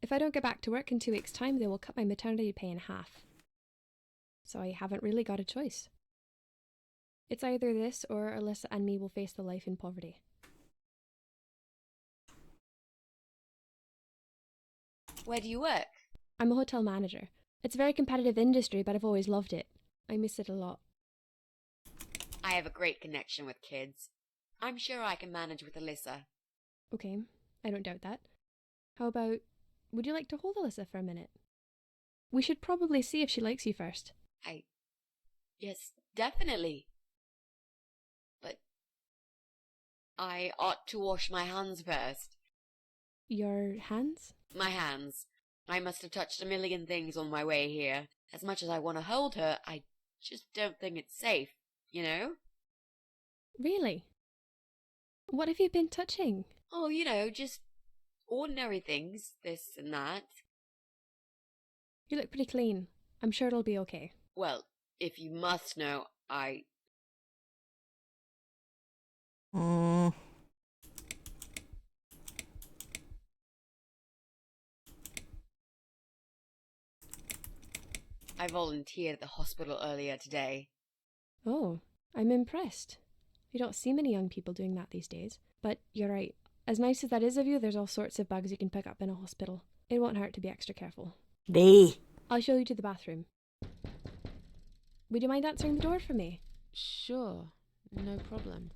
If I don't get back to work in 2 weeks' time, they will cut my maternity pay in half. So I haven't really got a choice. It's either this or Alyssa and me will face the life in poverty. Where do you work? I'm a hotel manager. It's a very competitive industry, but I've always loved it. I miss it a lot. I have a great connection with kids. I'm sure I can manage with Alyssa. Okay, I don't doubt that. How about, would you like to hold Alyssa for a minute? We should probably see if she likes you first. Yes, definitely. But I ought to wash my hands first. Your hands? My hands. I must have touched a million things on my way here. As much as I want to hold her, I just don't think it's safe, you know? Really? What have you been touching? Oh, you know, just ordinary things, this and that. You look pretty clean. I'm sure it'll be okay. Well, if you must know, I volunteered at the hospital earlier today. Oh, I'm impressed. You don't see many young people doing that these days. But you're right. As nice as that is of you, there's all sorts of bugs you can pick up in a hospital. It won't hurt to be extra careful. Nee. I'll show you to the bathroom. Would you mind answering the door for me? Sure, no problem.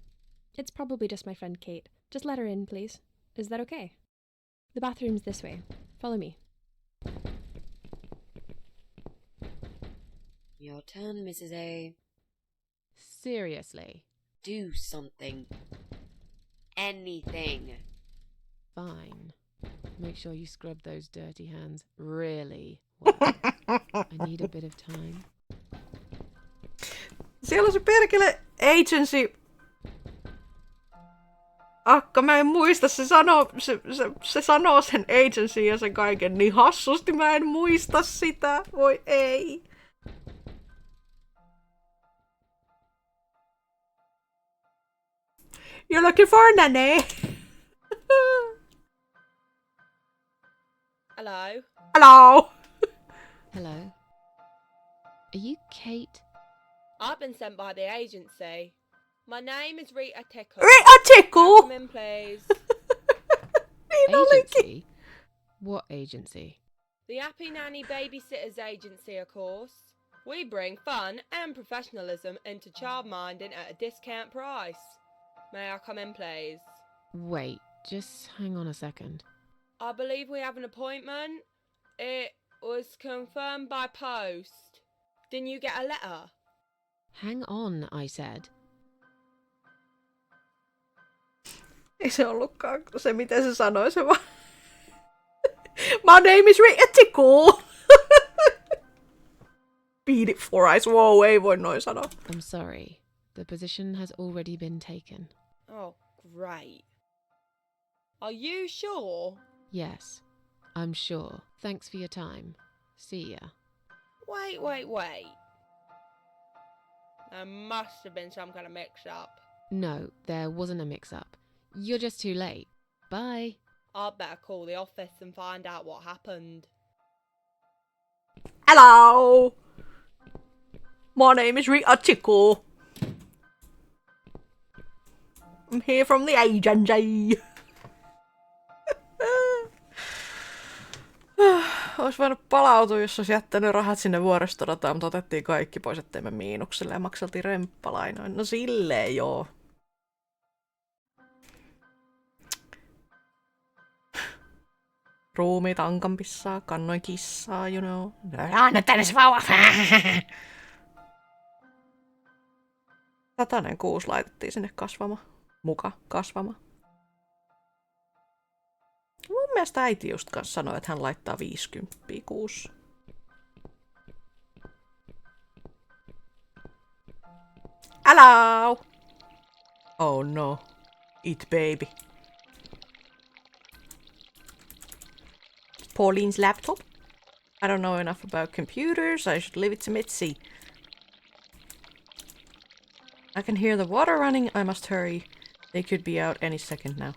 It's probably just my friend Kate. Just let her in, please. Is that okay? The bathroom's this way. Follow me. Your turn, Mrs. A. Seriously. Do something. Anything. Fine. Make sure you scrub those dirty hands really well. I need a bit of time. Siellä on se perkele agency. Akka, mä en muista, se sanoo sen agency ja sen kaiken niin hassusti, mä en muista sitä. Voi ei. You're looking for a nanny. Hello. Hello. Hello. Are you Kate? I've been sent by the agency. My name is Rita Tickle. Rita Tickle. Come in, please. Agency? What agency? The Happy Nanny Babysitters Agency, of course. We bring fun and professionalism into childminding at a discount price. May I come in, please? Wait, just hang on a second. I believe we have an appointment. It was confirmed by post. Didn't you get a letter? Hang on, I said. Ei se ollutkaan se, miten se sanoi se vaan. My name is Rita Tickle. Beat it for eyes. Wow, ei voi noin sanoa. I'm sorry. The position has already been taken. Oh, great. Are you sure? Yes, I'm sure. Thanks for your time. See ya. Wait. There must have been some kind of mix-up. No, there wasn't a mix-up. You're just too late. Bye. I'd better call the office and find out what happened. Hello. My name is Rita Tickle. I'm here from the agency. Olisi voinut palautua, jos olisi jättänyt rahat sinne vuoristodataan, mutta otettiin kaikki pois, ettei me miinukselle ja makseltiin remppalainoin. No silleen joo. Ruumiit ankanpissaa, kannoin kissaa, you know. Anna tänne se vauva! 106 laitettiin sinne kasvamaan. Muka kasvamaan. Mun mielestä äiti just kanssa sanoi, että hän laittaa 50 kuussa. Hello! Oh no. Eat baby. Pauline's laptop? I don't know enough about computers. I should leave it to Mitzi. I can hear the water running. I must hurry. They could be out any second now.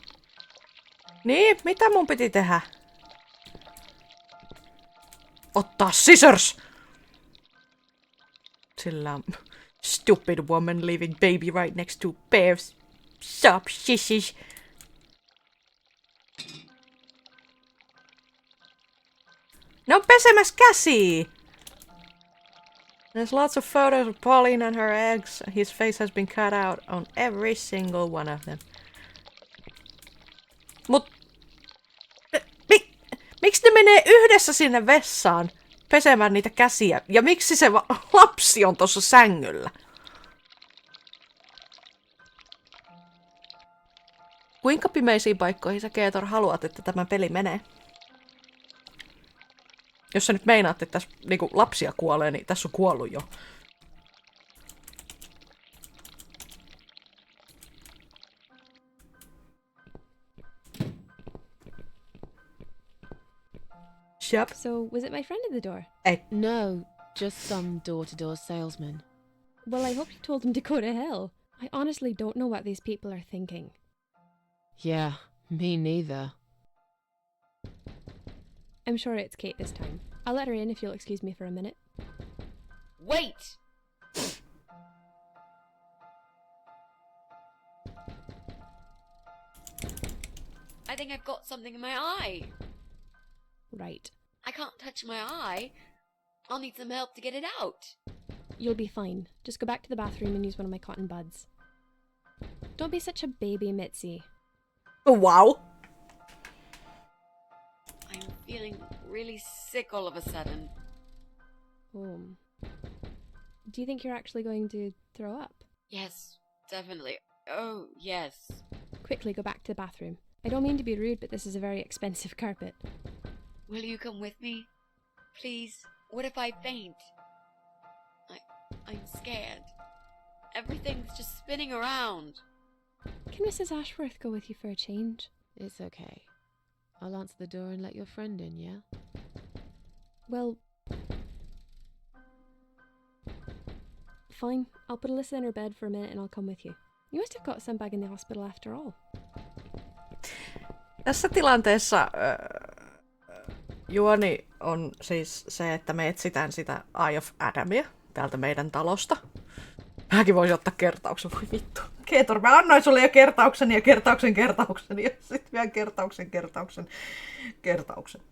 Niin, mitä mun piti tehdä? Ottaa scissors! Sillä on stupid woman leaving baby right next to bears. Stop, shish. Ne on pesemässä käsiä! There's lots of photos of Pauline and her eggs. His face has been cut out on every single one of them. Mut... Miksi ne menee yhdessä sinne vessaan pesemään niitä käsiä? Ja miksi se lapsi on tuossa sängyllä? Kuinka pimeisiin paikkoihin sä, Keetor, haluat, että tämä peli menee? Jos sä nyt meinaat, että tässä niinku lapsia kuolee, niin tässä on kuollut jo. Yep. So, was it my friend at the door? Hey. No, just some door-to-door salesman. Well, I hope you told him to go to hell. I honestly don't know what these people are thinking. Yeah, me neither. I'm sure it's Kate this time. I'll let her in if you'll excuse me for a minute. Wait! I think I've got something in my eye. Right. I can't touch my eye. I'll need some help to get it out. You'll be fine. Just go back to the bathroom and use one of my cotton buds. Don't be such a baby, Mitzi. Oh, wow. I'm feeling really sick all of a sudden. Oh. Do you think you're actually going to throw up? Yes, definitely. Oh, yes. Quickly go back to the bathroom. I don't mean to be rude, but this is a very expensive carpet. Will you come with me? Please? What if I faint? I'm scared. Everything's just spinning around. Can Mrs. Ashworth go with you for a change? It's okay. I'll answer the door and let your friend in, yeah? Well... Fine. I'll put Alyssa in her bed for a minute and I'll come with you. You must have got some back in the hospital after all. Tässä tilanteessa juoni on siis se, että me etsitään sitä Eye of Adamia täältä meidän talosta. Mäkin voisin ottaa kertauksen, voi vittu. Keetor, mä annoin sulle jo kertauksen ja sit vielä kertauksen.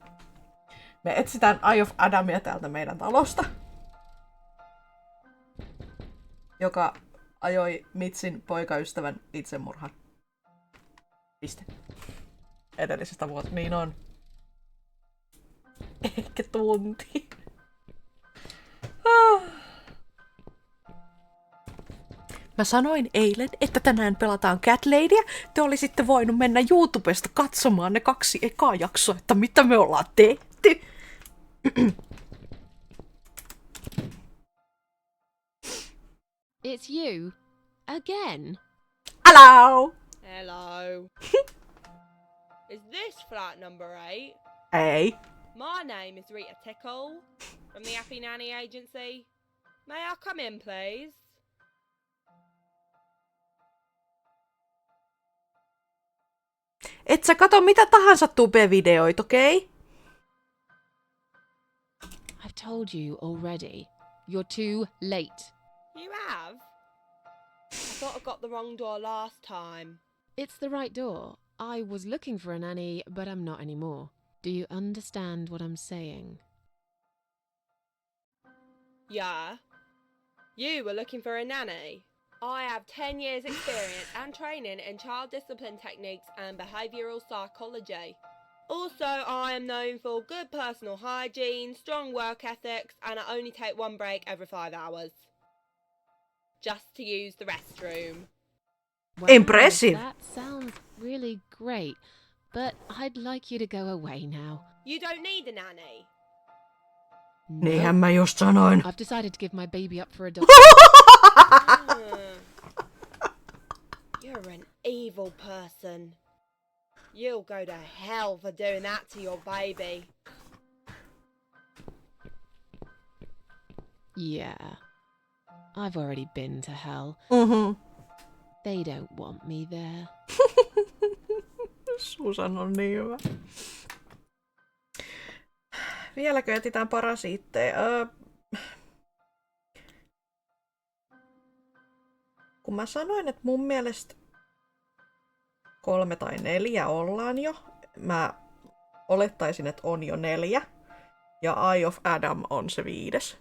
Me etsitään Eye of Adamia täältä meidän talosta, joka ajoi Mitsin poikaystävän itsemurhan. Piste. Edellisestä vuotta. Niin on. Ehkä tunti. Mä sanoin eilen, että tänään pelataan Cat Ladyä. Te olisitte voinut mennä YouTubesta katsomaan ne 2 ekaa jaksoa, että mitä me ollaan tehty. It's you? Again? Hello! Hello. Is this flat number 8? Ei. My name is Rita Tickle from the Happy Nanny Agency. May I come in, please? Et sä kato mitä tahansa tube-videoita, okei? Okay? I've told you already. You're too late. You have? I thought I got the wrong door last time. It's the right door. I was looking for a nanny, but I'm not anymore. Do you understand what I'm saying? Yeah. You were looking for a nanny? I have 10 years experience and training in child discipline techniques and behavioural psychology. Also, I am known for good personal hygiene, strong work ethics, and I only take one break every 5 hours. Just to use the restroom. Wow, Impressive. That sounds really great. but I'd like you to go away now. You don't need a nanny. Niinhän mä just sanoin. I've decided to give my baby up for adoption. You're an evil person. You'll go to hell for doing that to your baby. Yeah. I've already been to hell. They don't want me there. Susan on niin hyvä. Vieläkö etsitään parasiitteja? Kun mä sanoin, että mun mielestä 3 tai 4 ollaan jo. Mä olettaisin, että on jo 4. Ja Eye of Adam on se 5.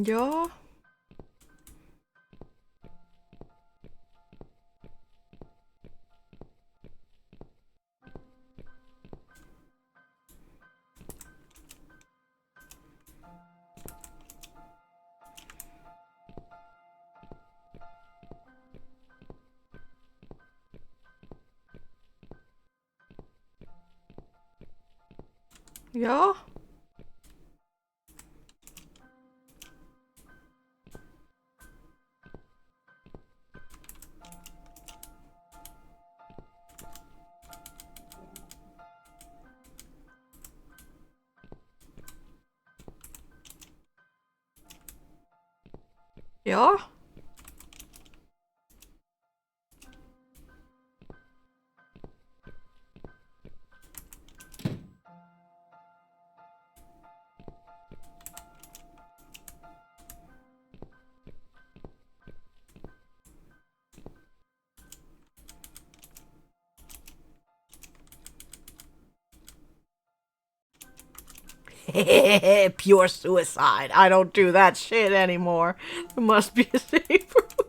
Joo. Joo. Joo. Pure suicide. I don't do that shit anymore. There must be a safer way.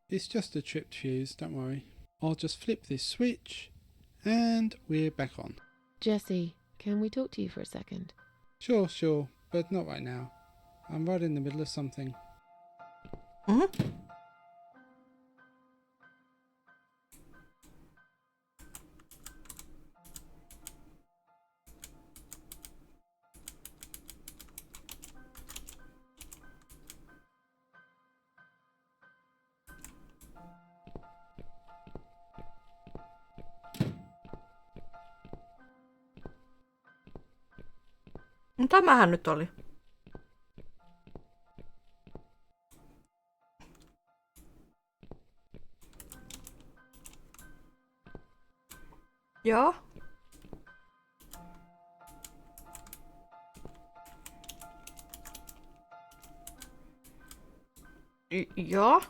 It's just a tripped fuse, don't worry. I'll just flip this switch and we're back on. Jesse, can we talk to you for a second? Sure, but not right now. I'm right in the middle of something. Tämähän nyt oli. Joo. Joo.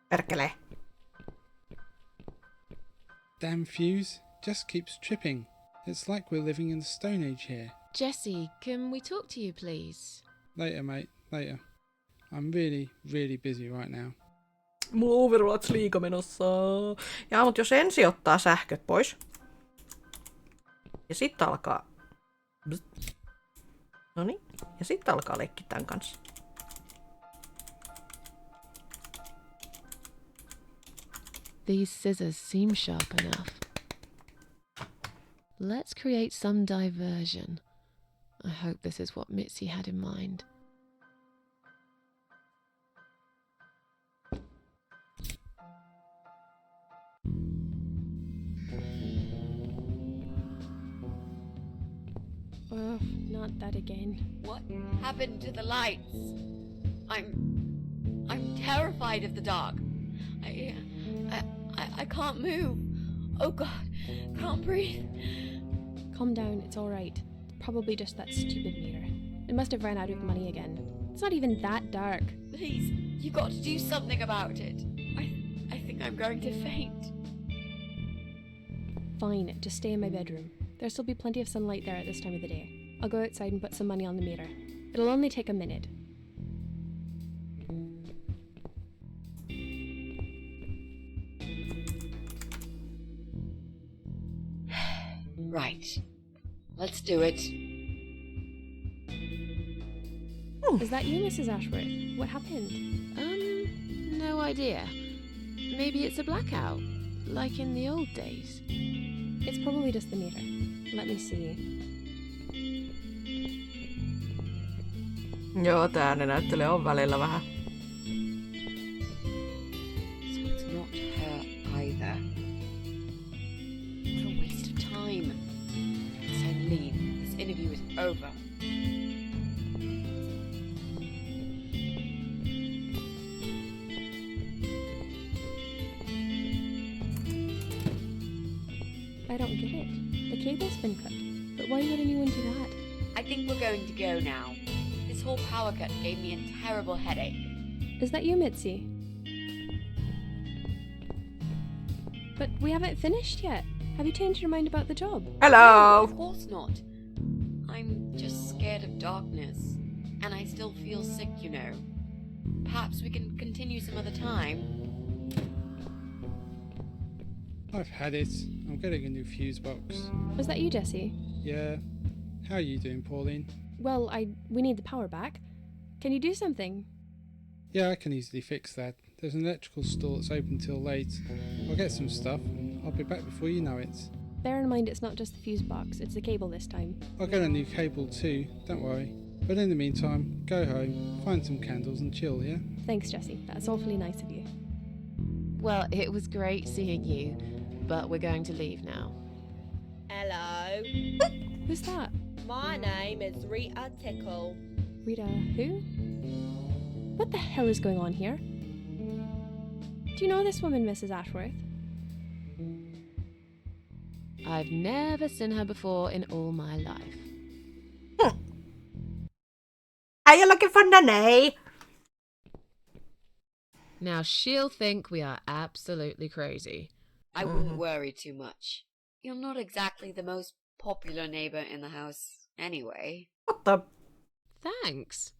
Perkele. Damn fuse. Just keeps tripping. It's like we're living in the Stone Age here. Jesse, can we talk to you, please? Later, mate. Later. I'm really, really busy right now. Mulla on Overwatch-liiga menossa. Ja, mut jos ensi ottaa sähköt pois. Ja sitten alkaa... Noniin. Ja sitten alkaa leikkiä tän kanssa. These scissors seem sharp enough. Let's create some diversion. I hope this is what Mitzi had in mind. Oh, not that again. What happened to the lights? I'm terrified of the dark. I can't move. Oh God, can't breathe. Calm down, it's alright. Probably just that stupid meter. It must have run out of money again. It's not even that dark. Please, you got to do something about it. I think I'm going to faint. Fine, just stay in my bedroom. There'll still be plenty of sunlight there at this time of the day. I'll go outside and put some money on the meter. It'll only take a minute. Right. Let's do it. Is that you, Mrs. Ashworth? What happened? No idea. Maybe it's a blackout, like in the old days. It's probably just the meter. Let me see. Joo, tää äänenäyttely on välillä vähän. So it's not her either. What a waste of time. It's time to leave. This interview is over. I don't get it. The cable's been cut. But why would anyone do that? I think we're going to go now. This whole power cut gave me a terrible headache. Is that you, Mitzi? But we haven't finished yet. Have you changed your mind about the job? Hello! Of course not. I'm just scared of darkness. And I still feel sick, you know. Perhaps we can continue some other time. I've had it. I'm getting a new fuse box. Was that you, Jesse? Yeah. How are you doing, Pauline? Well, we need the power back. Can you do something? Yeah, I can easily fix that. There's an electrical store that's open till late. I'll get some stuff and I'll be back before you know it. Bear in mind it's not just the fuse box, it's the cable this time. I'll get a new cable too, don't worry. But in the meantime, go home, find some candles and chill, yeah? Thanks, Jesse. That's awfully nice of you. Well, it was great seeing you, but we're going to leave now. Hello. Who's that? My name is Rita Tickle. Rita who? What the hell is going on here? Do you know this woman, Mrs. Ashworth? I've never seen her before in all my life. Are you looking for Nanny? Now she'll think we are absolutely crazy. I wouldn't worry too much. You're not exactly the most popular neighbor in the house anyway. What the? Thanks.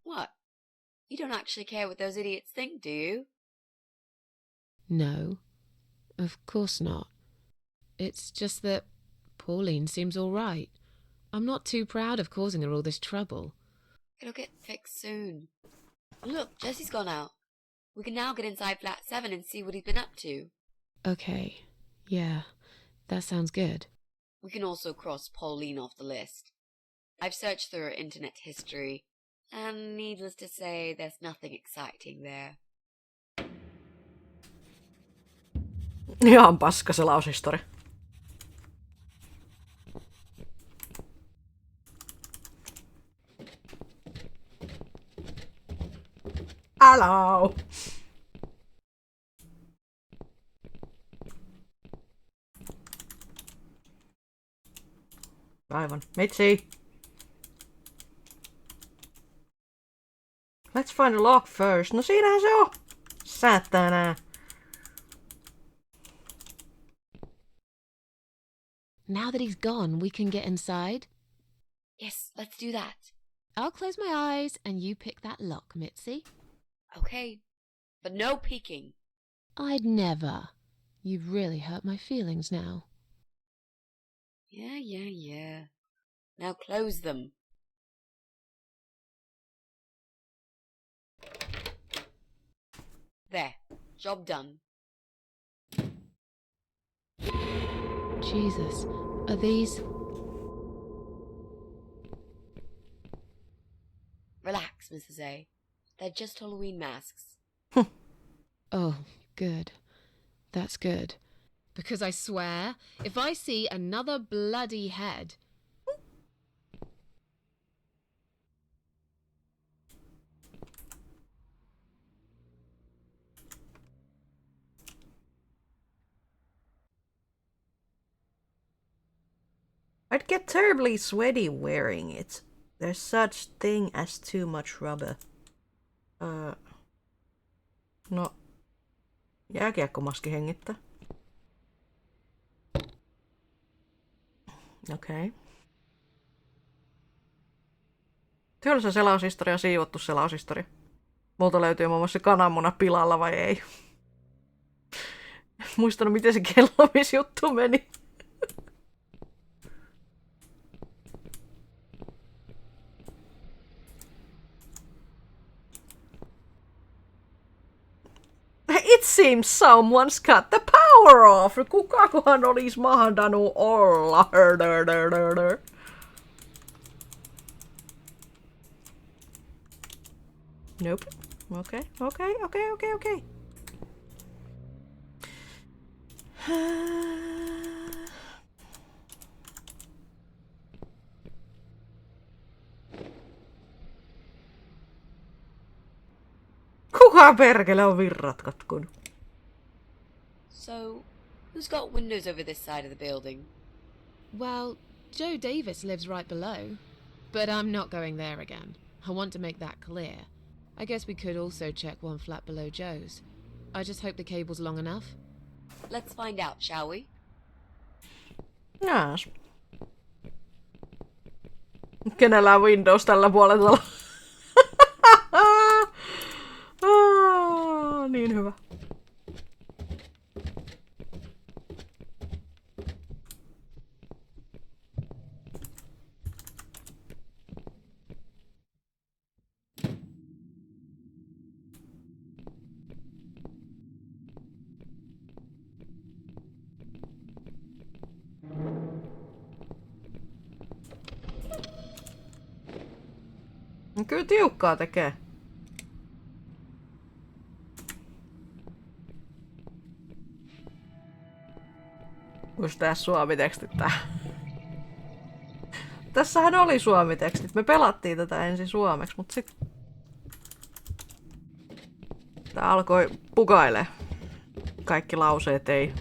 What? You don't actually care what those idiots think, do you? No, of course not. It's just that Pauline seems all right. I'm not too proud of causing her all this trouble. It'll get fixed soon. Look, Jesse's gone out. We can now get inside flat 7 and see what he's been up to. Okay, yeah, that sounds good. We can also cross Pauline off the list. I've searched through her internet history, and needless to say, there's nothing exciting there. Ihan paska se laushistori. Hello! Aivan. Mitsi! Let's find a lock first. No siinähän se on! Säättänää. Now that he's gone, we can get inside. Yes, let's do that. I'll close my eyes and you pick that lock, Mitzi. Okay, but no peeking. I'd never. You've really hurt my feelings now. Yeah. Now close them. There, job done. Jesus, are these... Relax, Mrs. A. They're just Halloween masks. Oh, good. That's good. Because I swear, if I see another bloody head... I'd get terribly sweaty wearing it. There's such thing as too much rubber. No. Jääkiekkomaski hengittää. Okei. Okay. Tylsä selaushistoria, siivottu selaushistoria. Multa löytyy muun muassa kananmuna pilalla vai ei. Muistanut miten se kellomisjuttu meni. It seems someone's cut the power off. Kukakohan olis mahdannut olla? Nope. Okay. Kuka perkele on virrat katkunut? So, who's got windows over this side of the building? Well, Joe Davis lives right below. But I'm not going there again. I want to make that clear. I guess we could also check one flat below Joe's. I just hope the cable's long enough. Let's find out, shall we? Jaas. Kenellä on Windows tällä puolella? Niin hyvä. Kyllä tiukkaa tekee. Voisi tehdä suomitekstit tähän. Tässähän oli suomitekstit. Me pelattiin tätä ensin suomeksi, mutta sitten tää alkoi pukaile. Kaikki lauseet ei...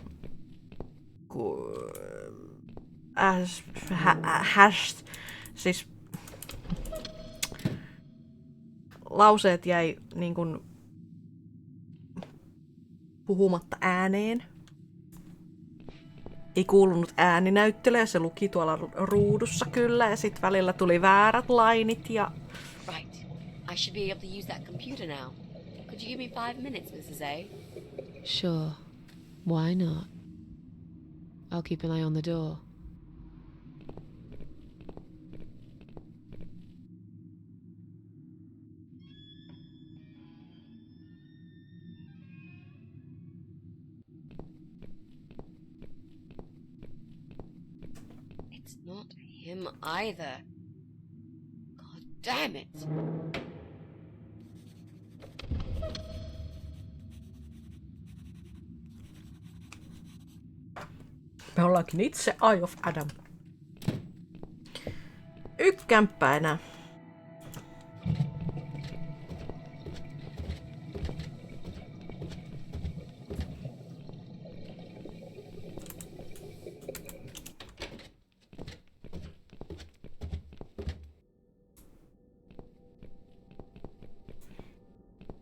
Siis... Lauseet jäi niin kuin puhumatta ääneen. Ei kuulunut ääninäyttelyä, se luki tuolla ruudussa kyllä, ja sitten välillä tuli väärät lainit ja... Right. I should be able to use that computer now. Could you give me 5 minutes, Mrs. A? Sure. Why not? I'll keep an eye on the door. Not him either. God damn it. Me ollaankin itse Eye of Adam. Ykkämppää enää.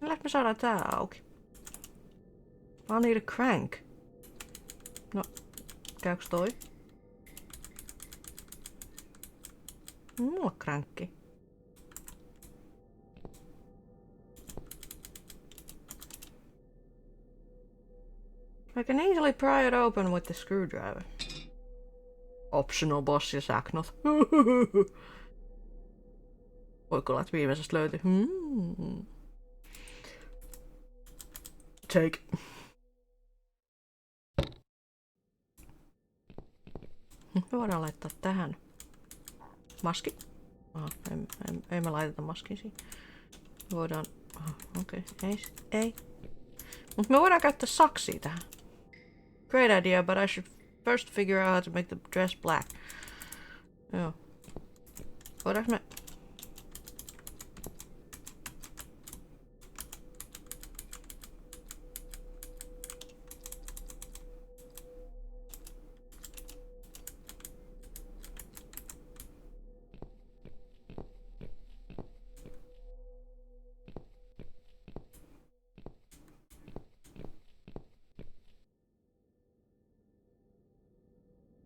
Millä me saadaan tää auki? I need a crank. No, käyks toi? Mulla on crankki. I can easily pry it open with the screwdriver. Optional boss ja Sacknoth. Voiko olla, että viimeisestä löytyi? Take. Me voidaan laittaa tähän maski. Aha, ei me laiteta maskia siihen. Me voidaan... Okei, ei. Mutta me voidaan käyttää saksia tähän. Great idea, but I should first figure out how to make the dress black. Joo. Voidaanko me...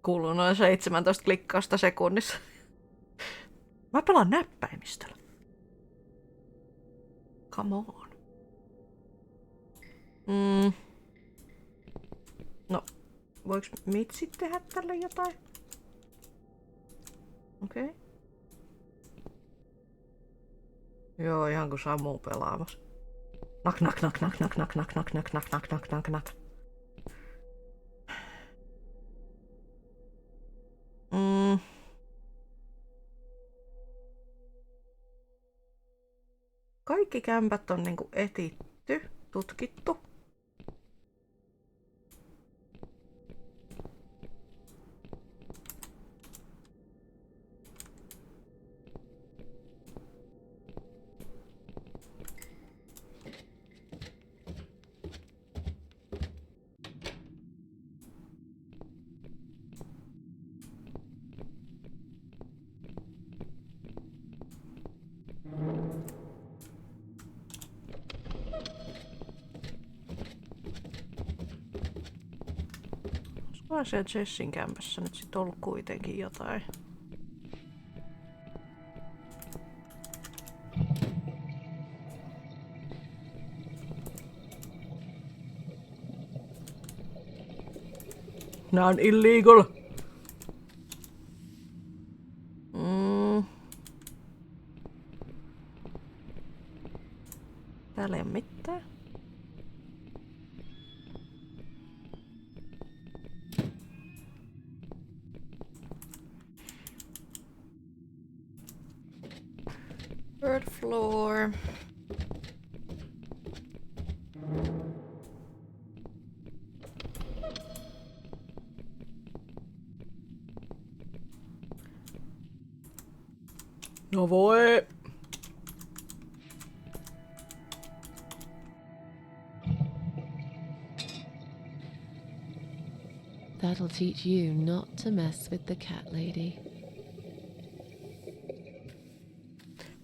Kuuluu noin 17 klikkausta sekunnissa. Mä pelaan näppäimistöllä. Come on. No, voiks mitsit tehdä tälle jotain? Okei. Okay. Joo, ihan kuin Samu pelaamassa. Nak nak nak nak nak nak nak nak nak nak nak nak nak nak. Kaikki kämpät on niinku etitty, tutkittu. Olisikohan siellä Jessin kämpässä nyt sit ollut kuitenkin jotain? Nää on illegal! Täällä ei oo mitään. Third floor. No voi! That'll teach you not to mess with the cat lady.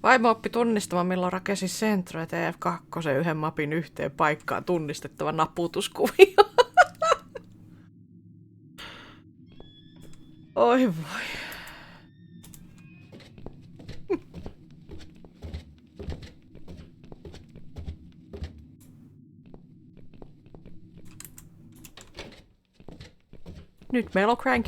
Vaimo oppi tunnistamaan, milloin rakensi Centro ja TF2 yhden mapin yhteen paikkaan tunnistettava naputuskuvio. Oi voi. Nyt meillä on crank.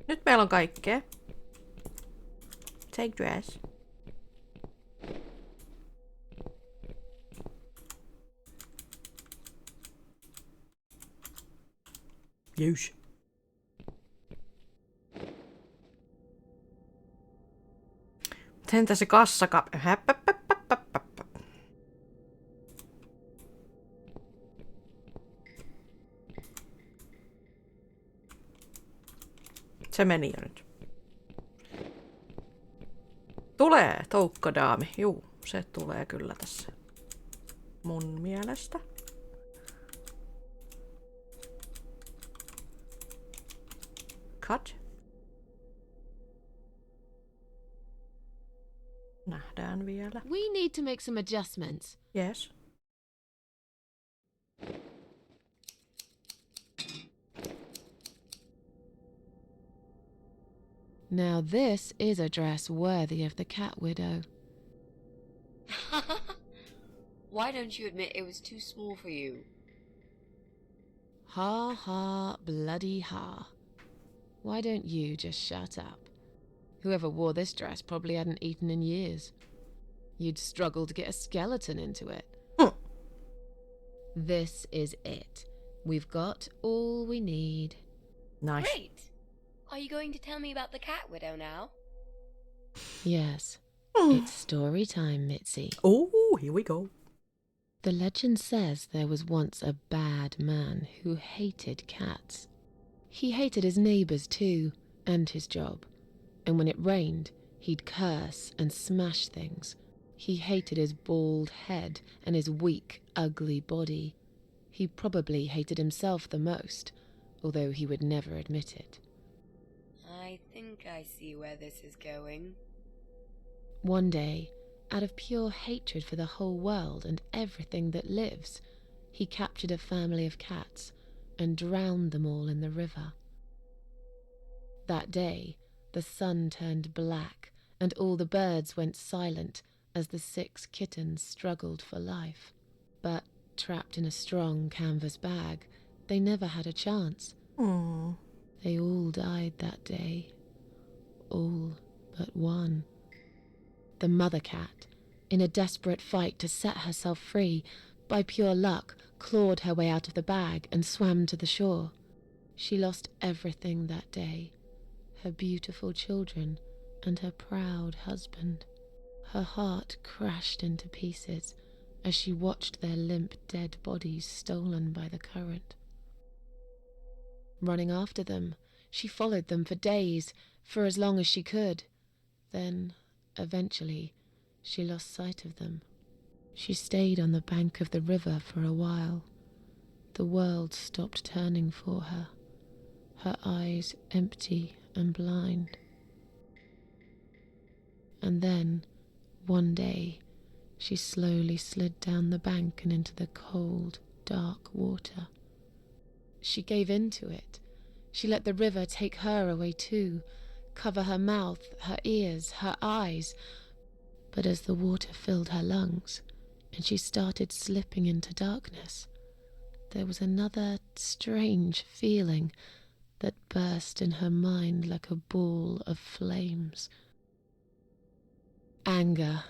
Nyt meillä on kaikkea. Take dress. Use. Entä se kassaka? Se meni jo nyt. Tulee, toukkodaami. Juu, se tulee kyllä tässä. Mun mielestä. Cut. Nähdään vielä. We need to make some adjustments. Yes. Now this is a dress worthy of the cat widow. Why don't you admit it was too small for you? Ha ha, bloody ha. Why don't you just shut up? Whoever wore this dress probably hadn't eaten in years. You'd struggle to get a skeleton into it. This is it. We've got all we need. Nice. Great! Are you going to tell me about the cat widow now? Yes. It's story time, Mitzi. Oh, here we go. The legend says there was once a bad man who hated cats. He hated his neighbours too, and his job. And when it rained, he'd curse and smash things. He hated his bald head and his weak, ugly body. He probably hated himself the most, although he would never admit it. I think I see where this is going. One day, out of pure hatred for the whole world and everything that lives, he captured a family of cats and drowned them all in the river. That day, the sun turned black and all the birds went silent as the 6 kittens struggled for life. But trapped in a strong canvas bag, they never had a chance. They all died that day. All but one. The mother cat, in a desperate fight to set herself free, by pure luck, clawed her way out of the bag and swam to the shore. She lost everything that day, her beautiful children and her proud husband. Her heart crashed into pieces as she watched their limp dead bodies stolen by the current. Running after them, she followed them for days, for as long as she could. Then, eventually, she lost sight of them. She stayed on the bank of the river for a while. The world stopped turning for her, her eyes empty and blind. And then, one day, she slowly slid down the bank and into the cold, dark water. She gave in to it. She let the river take her away too, cover her mouth, her ears, her eyes. But as the water filled her lungs, and she started slipping into darkness, there was another strange feeling that burst in her mind like a ball of flames. Anger,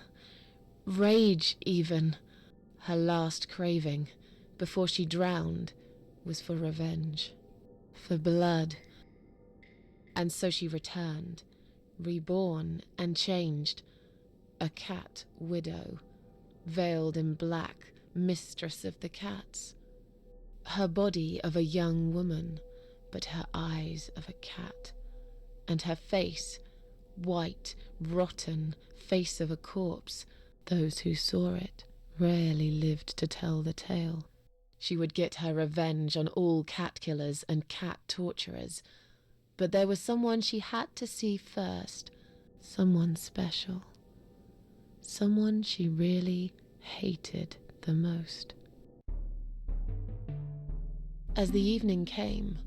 rage even. Her last craving, before she drowned, was for revenge, for blood. And so she returned, reborn and changed, a cat widow, veiled in black, mistress of the cats. Her body of a young woman, but her eyes of a cat, and her face, white, rotten, face of a corpse. Those who saw it rarely lived to tell the tale. She would get her revenge on all cat killers and cat torturers. But there was someone she had to see first, someone special, someone she really hated the most. As the evening came,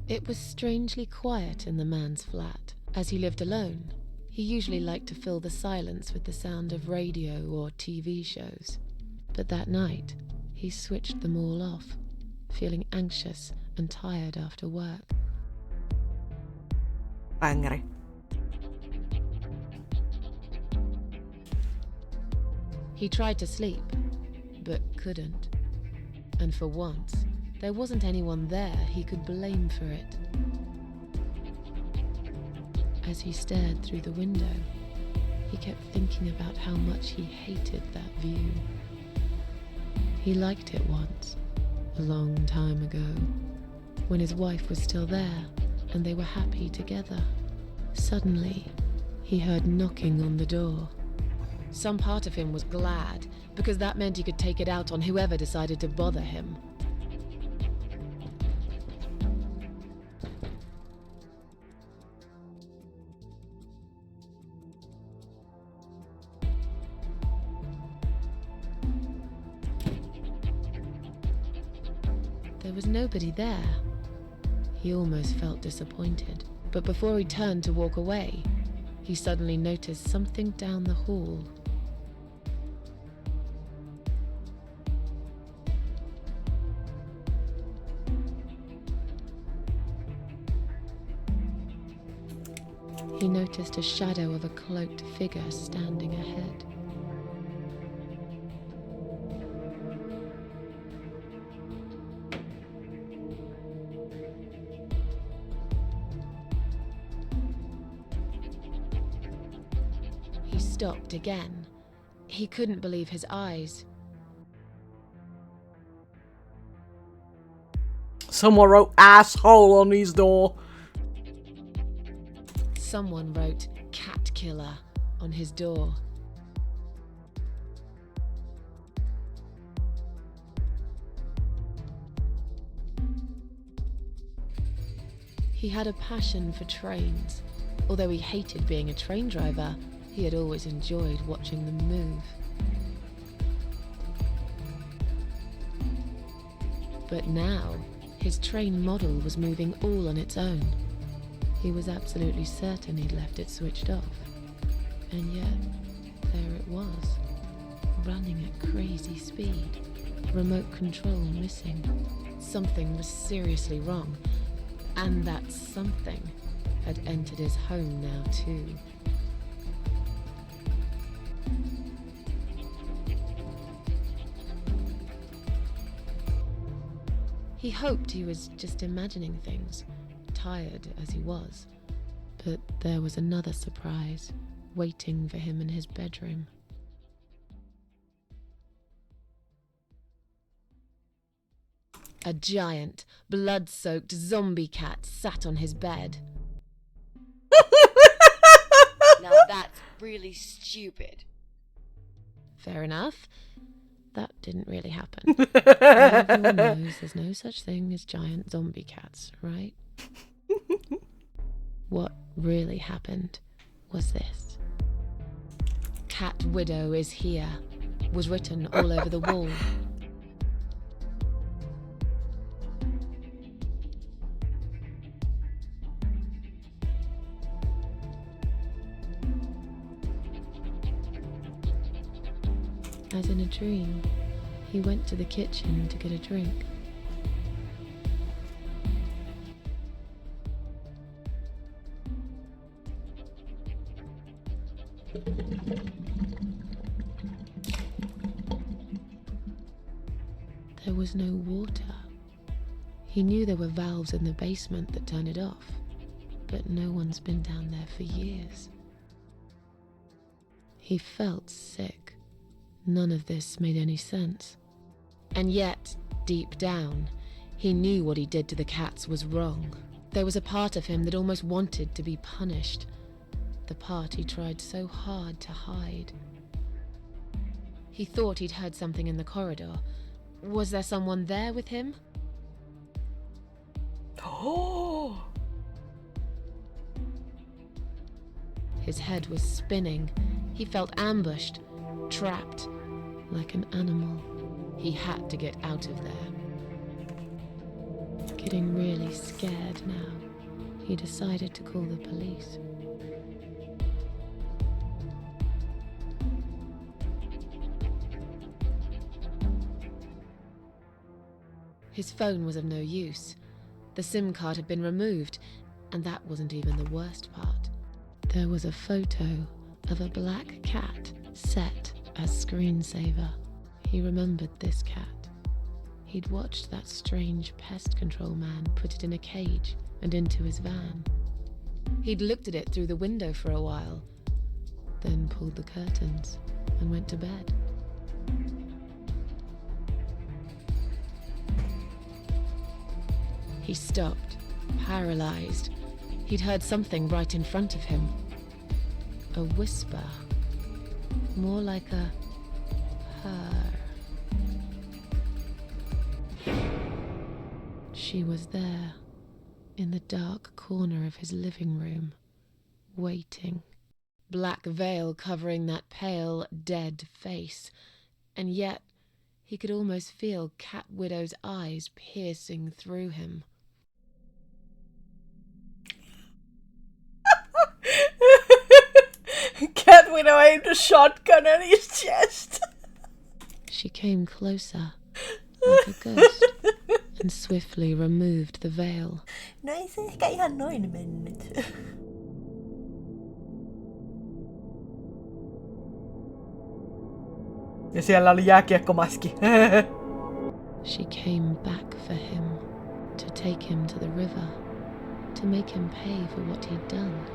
it was strangely quiet in the man's flat. As he lived alone, he usually liked to fill the silence with the sound of radio or TV shows. But that night, he switched them all off, feeling anxious and tired after work. Bangeri. He tried to sleep, but couldn't. And for once, there wasn't anyone there he could blame for it. As he stared through the window, he kept thinking about how much he hated that view. He liked it once, a long time ago, when his wife was still there, and they were happy together. Suddenly, he heard knocking on the door. Some part of him was glad, because that meant he could take it out on whoever decided to bother him. There was nobody there. He almost felt disappointed, but before he turned to walk away, he suddenly noticed something down the hall. He noticed a shadow of a cloaked figure standing ahead. He stopped again. He couldn't believe his eyes. Someone wrote asshole on his door. Someone wrote cat killer on his door. He had a passion for trains. Although he hated being a train driver, he had always enjoyed watching them move. But now, his train model was moving all on its own. He was absolutely certain he'd left it switched off. And yet, there it was, running at crazy speed, remote control missing. Something was seriously wrong, and that something had entered his home now too. He hoped he was just imagining things, tired as he was. But there was another surprise waiting for him in his bedroom. A giant, blood-soaked zombie cat sat on his bed. Now that's really stupid. Fair enough. That didn't really happen. Everyone knows there's no such thing as giant zombie cats, right? What really happened was this. Cat Widow is here was written all over the wall. As in a dream, he went to the kitchen to get a drink. There was no water. He knew there were valves in the basement that turned it off, but no one's been down there for years. He felt sick. None of this made any sense. And yet, deep down, he knew what he did to the cats was wrong. There was a part of him that almost wanted to be punished. The part he tried so hard to hide. He thought he'd heard something in the corridor. Was there someone there with him? Oh! His head was spinning. He felt ambushed, trapped, like an animal. He had to get out of there. Getting really scared now, he decided to call the police. His phone was of no use. The SIM card had been removed, and that wasn't even the worst part. There was a photo of a black cat set as screensaver. He remembered this cat. He'd watched that strange pest control man put it in a cage and into his van. He'd looked at it through the window for a while, then pulled the curtains and went to bed. He stopped, paralyzed, He'd heard something right in front of him. A whisper. More like a purr. She was there, in the dark corner of his living room, waiting. Black veil covering that pale, dead face, and yet he could almost feel Cat Widow's eyes piercing through him. Cat Widow aimed a shotgun at his chest. She came closer, like a ghost, and swiftly removed the veil. No ei se ehkä ihan noin mennyt. Ja siellä oli jääkiekkomaski. She came back for him, to take him to the river, to make him pay for what he'd done.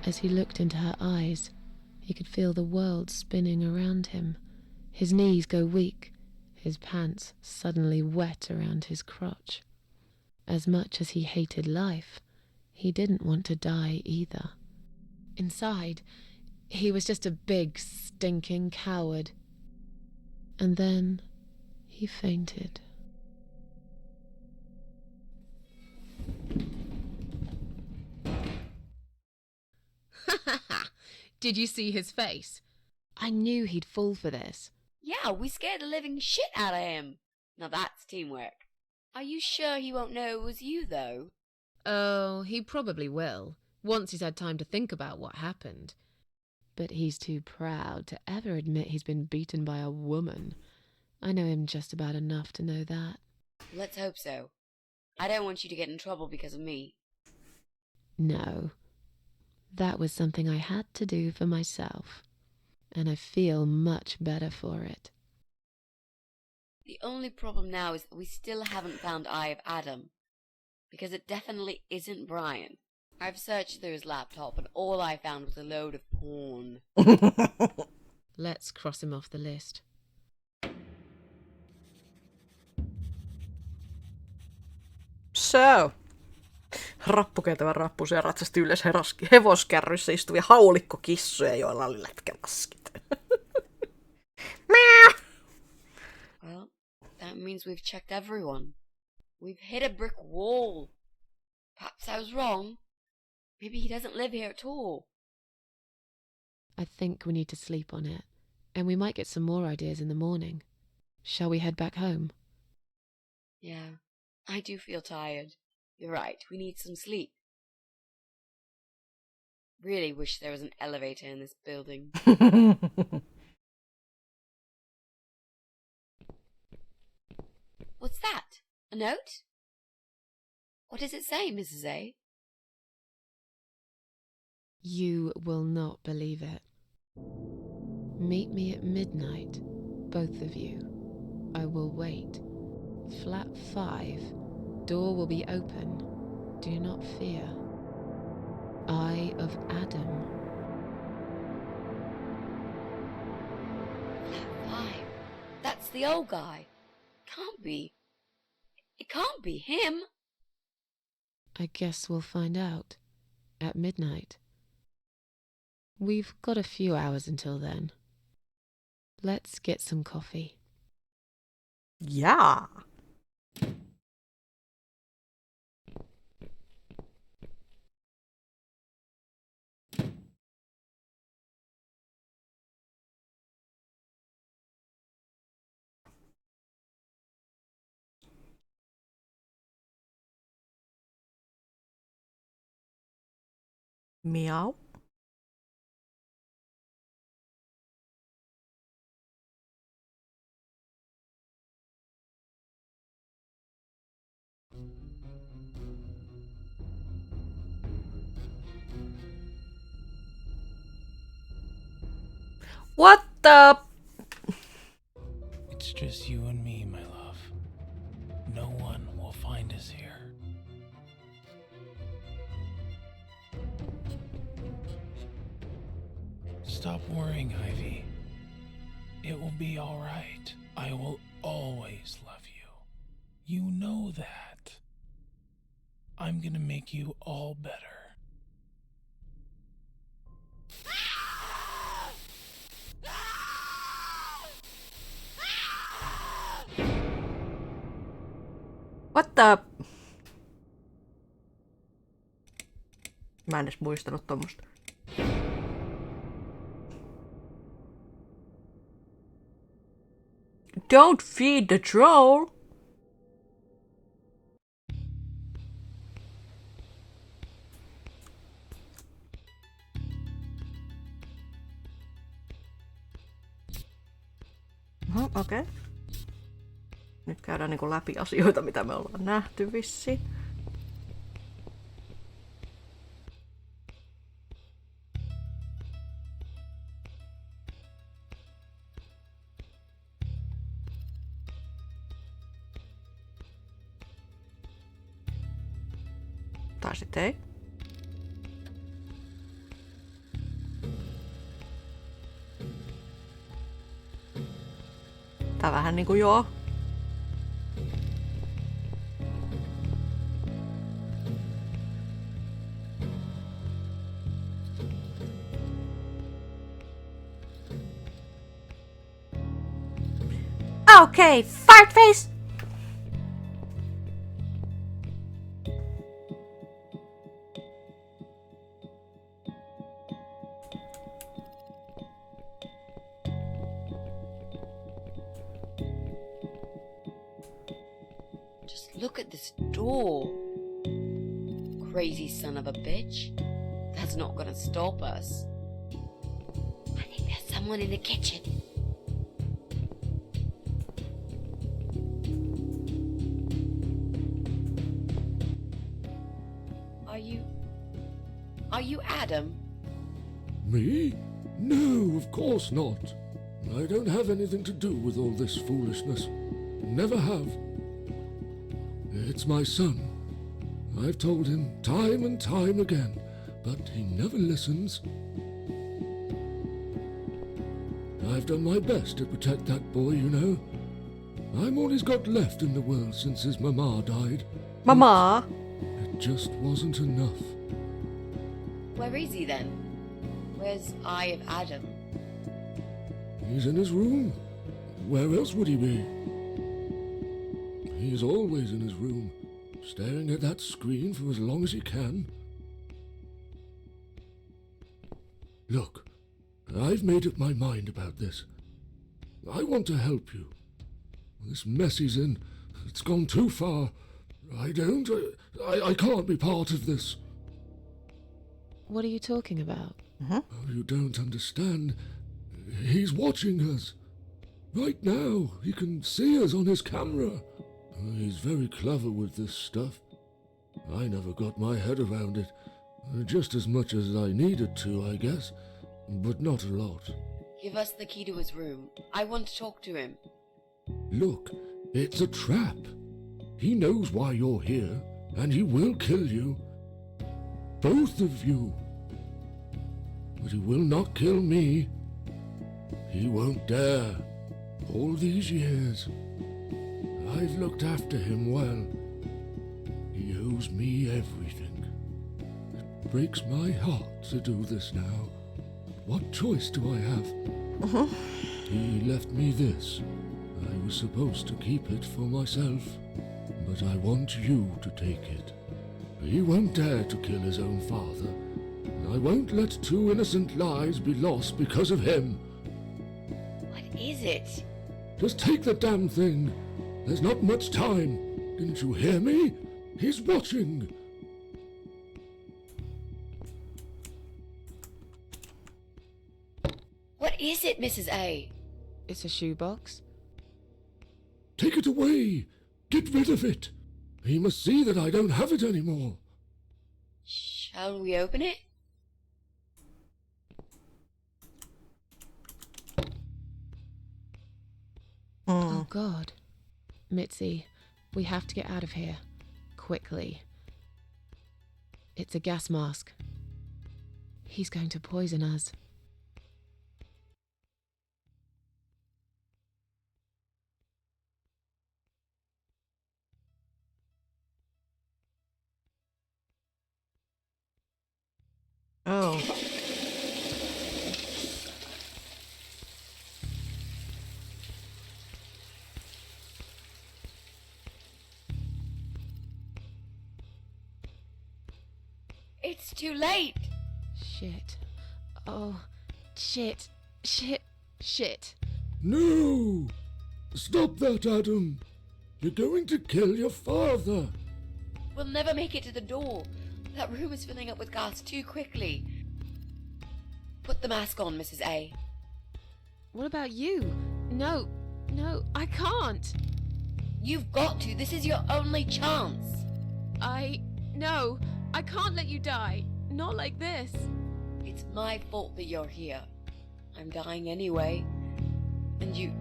As he looked into her eyes, he could feel the world spinning around him, his knees go weak, his pants suddenly wet around his crotch. As much as he hated life, he didn't want to die either. Inside, he was just a big, stinking coward. And then he fainted. Did you see his face? I knew he'd fall for this. Yeah, we scared the living shit out of him. Now that's teamwork. Are you sure he won't know it was you, though? Oh, he probably will, once he's had time to think about what happened. But he's too proud to ever admit he's been beaten by a woman. I know him just about enough to know that. Let's hope so. I don't want you to get in trouble because of me. No. That was something I had to do for myself. And I feel much better for it. The only problem now is that we still haven't found Eye of Adam. Because it definitely isn't Brian. I've searched through his laptop and all I found was a load of porn. Let's cross him off the list. So. Rappukäytävä rappusia ratsasti ylös hevoskärryssä istuvia haulikkokissoja, joilla oli lätkämaskit. Well, that means we've checked everyone. We've hit a brick wall. Perhaps I was wrong. Maybe he doesn't live here at all. I think we need to sleep on it, and we might get some more ideas in the morning. Shall we head back home? Yeah, I do feel tired. You're right, we need some sleep. Really wish there was an elevator in this building. What's that? A note? What does it say, Mrs. A? You will not believe it. Meet me at midnight, both of you. I will wait. Flat 5. Door will be open. Do not fear. Eye of Adam. Flat 5? That's the old guy. Can't be. It can't be him. I guess we'll find out. At midnight. We've got a few hours until then. Let's get some coffee. Yeah. Meow. What the? It's just you and me, my love. No one will find us here. Stop worrying, Ivy. It will be all right. I will always love you. You know that. I'm gonna make you all better. What the... Mä en edes muistanut tommosta. Don't feed the troll! Okei. Okay. Nyt käydään niinku läpi asioita, mitä me ollaan nähty vissiin. Tai sit ei. Tää vähän niinku joo. Okay, fart face! Just look at this door. Crazy son of a bitch. That's not gonna stop us. I think there's someone in the kitchen. Are you Adam? Me? No, of course not. I don't have anything to do with all this foolishness. Never have. It's my son. I've told him time and time again, but he never listens. I've done my best to protect that boy, you know. I'm all he's got left in the world since his mama died. Mama! It just wasn't enough. Where is he then? Where's Eye of Adam? He's in his room. Where else would he be? He's always in his room, staring at that screen for as long as he can. Look, I've made up my mind about this. I want to help you. This mess he's in, it's gone too far. I can't be part of this. What are you talking about? Oh, you don't understand. He's watching us. Right now, he can see us on his camera. He's very clever with this stuff. I never got my head around it. Just as much as I needed to, I guess. But not a lot. Give us the key to his room. I want to talk to him. Look, it's a trap. He knows why you're here, and he will kill you. Both of you. But he will not kill me. He won't dare. All these years, I've looked after him well. He owes me everything. It breaks my heart to do this now. What choice do I have? He left me this. I was supposed to keep it for myself, but I want you to take it. He won't dare to kill his own father. I won't let 2 innocent lives be lost because of him. What is it? Just take the damn thing. There's not much time. Didn't you hear me? He's watching. What is it, Mrs. A? It's a shoebox. Take it away. Get rid of it. He must see that I don't have it anymore. Shall we open it? Oh God. Mitzi, we have to get out of here. Quickly. It's a gas mask. He's going to poison us. It's too late. Shit. Oh, shit. Shit. Shit. No! Stop that, Adam. You're going to kill your father. We'll never make it to the door. That room is filling up with gas too quickly. Put the mask on, Mrs. A. What about you? No, I can't. You've got to. This is your only chance. No, I can't let you die. Not like this. It's my fault that you're here. I'm dying anyway. And you've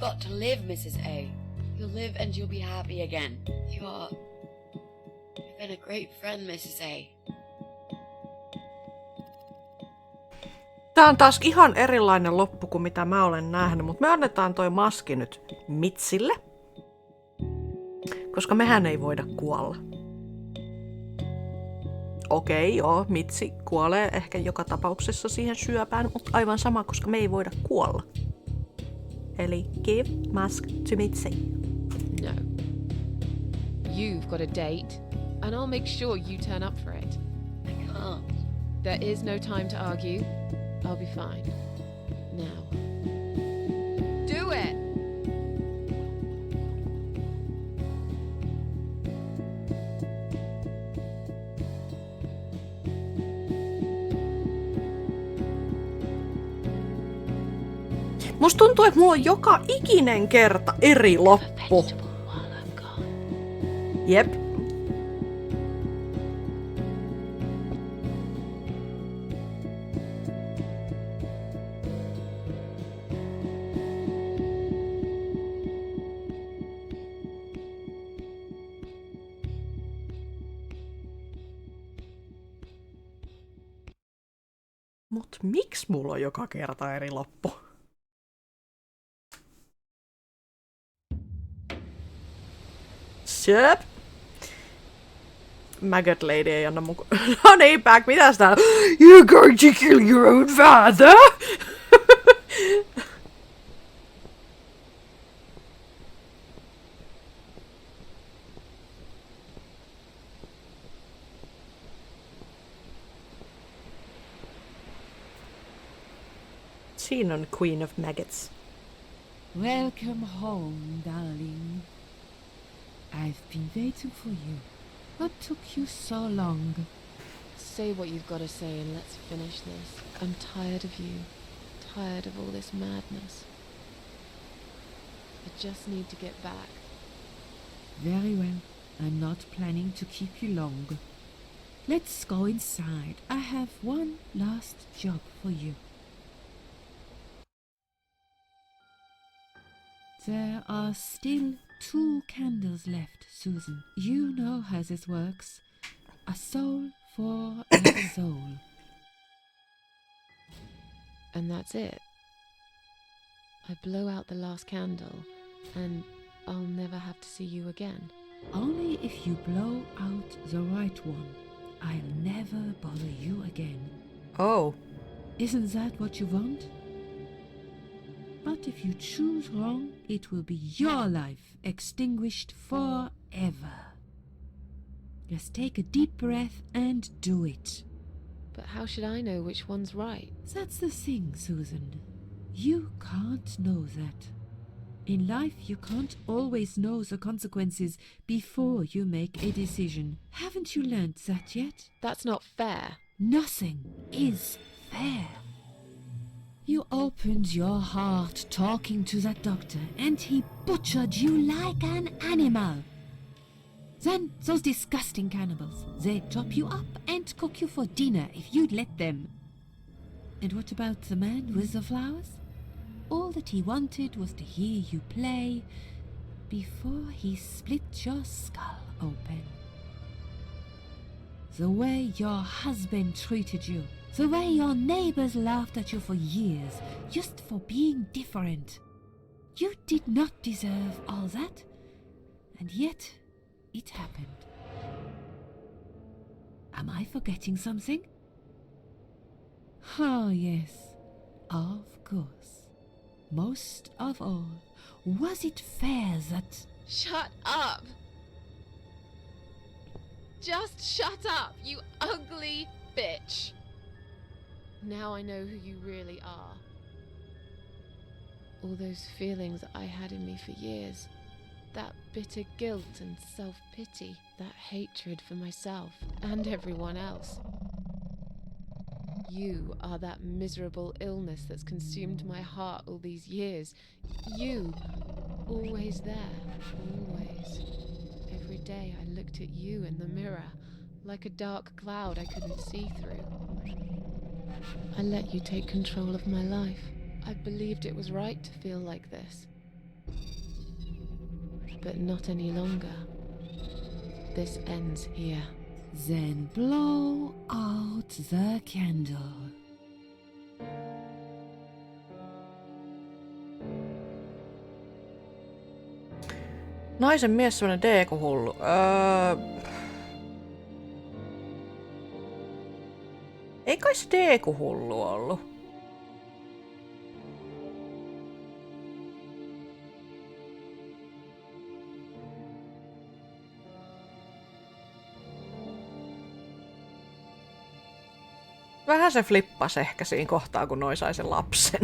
got to live, Mrs. A. You'll live and you'll be happy again. You've been a great friend, Mrs. A. Tää on taas ihan erilainen loppu kuin mitä mä olen nähnyt, mutta me annetaan toi maski nyt Mitsille. Koska mehän ei voida kuolla. Okei, joo, Mitsi kuolee ehkä joka tapauksessa siihen syöpään, mutta aivan sama, koska me ei voida kuolla. Eli give mask to Mitsi. No. You've got a date, and I'll make sure you turn up for it. I can't. There is no time to argue. I'll be fine. Now. Do it! Musta tuntuu, että mulla on joka ikinen kerta eri loppu. Jep. Mut miksi mulla on joka kerta eri loppu? Söp. Maggot lady ei anna mukaan. Honey back, mitäs tää? You're going to kill your own father? Siinä on Queen of Maggots. Welcome home, darling. I've been waiting for you. What took you so long? Say what you've got to say and let's finish this. I'm tired of you. Tired of all this madness. I just need to get back. Very well. I'm not planning to keep you long. Let's go inside. I have one last job for you. There are still 2 candles left, Susan. You know how this works. A soul for a soul. And that's it. I blow out the last candle and I'll never have to see you again. Only if you blow out the right one. I'll never bother you again. Oh. Isn't that what you want? But if you choose wrong, it will be your life extinguished forever. Just take a deep breath and do it. But how should I know which one's right? That's the thing, Susan. You can't know that. In life, you can't always know the consequences before you make a decision. Haven't you learned that yet? That's not fair. Nothing is fair. You opened your heart talking to that doctor, and he butchered you like an animal. Then those disgusting cannibals, they'd chop you up and cook you for dinner if you'd let them. And what about the man with the flowers? All that he wanted was to hear you play before he split your skull open. The way your husband treated you. The way your neighbors laughed at you for years, just for being different. You did not deserve all that, and yet it happened. Am I forgetting something? Oh, yes, of course. Most of all, was it fair that... Shut up! Just shut up, you ugly bitch. Now I know who you really are. All those feelings I had in me for years. That bitter guilt and self-pity. That hatred for myself and everyone else. You are that miserable illness that's consumed my heart all these years. You, always there, always. Every day I looked at you in the mirror, like a dark cloud I couldn't see through. I let you take control of my life. I believed it was right to feel like this. But not any longer. This ends here. Then blow out the candle. Naisen mies semmonen deekuhullu. Ei kai se deekuhullu ollut. Vähän se flippasi ehkä siinä kohtaa, kun noi sai sen lapsen.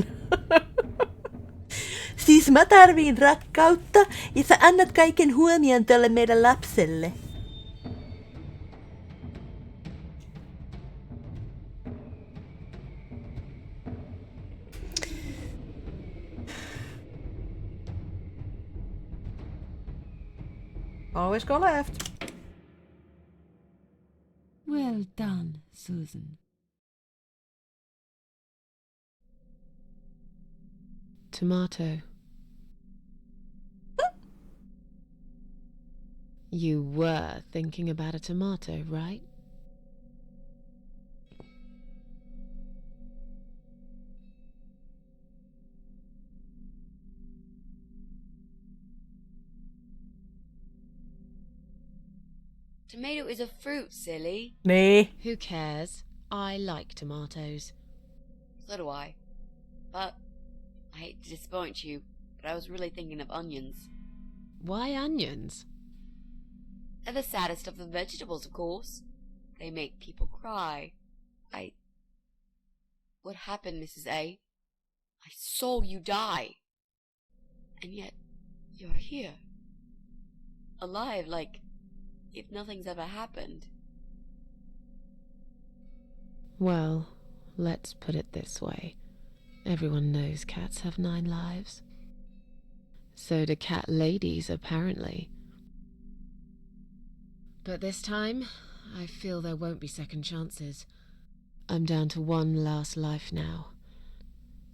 Siis mä tarviin rakkautta, ja sä annat kaiken huomion tälle meidän lapselle. Always go left. Well done, Susan. Tomato. You were thinking about a tomato, right? Tomato is a fruit, silly. Nee. Who cares? I like tomatoes. So do I. But I hate to disappoint you, but I was really thinking of onions. Why onions? They're the saddest of the vegetables, of course. They make people cry. What happened, Mrs. A? I saw you die. And yet, you're here. Alive, like if nothing's ever happened. Well, let's put it this way. Everyone knows cats have 9 lives. So do cat ladies, apparently. But this time, I feel there won't be second chances. I'm down to 1 last life now.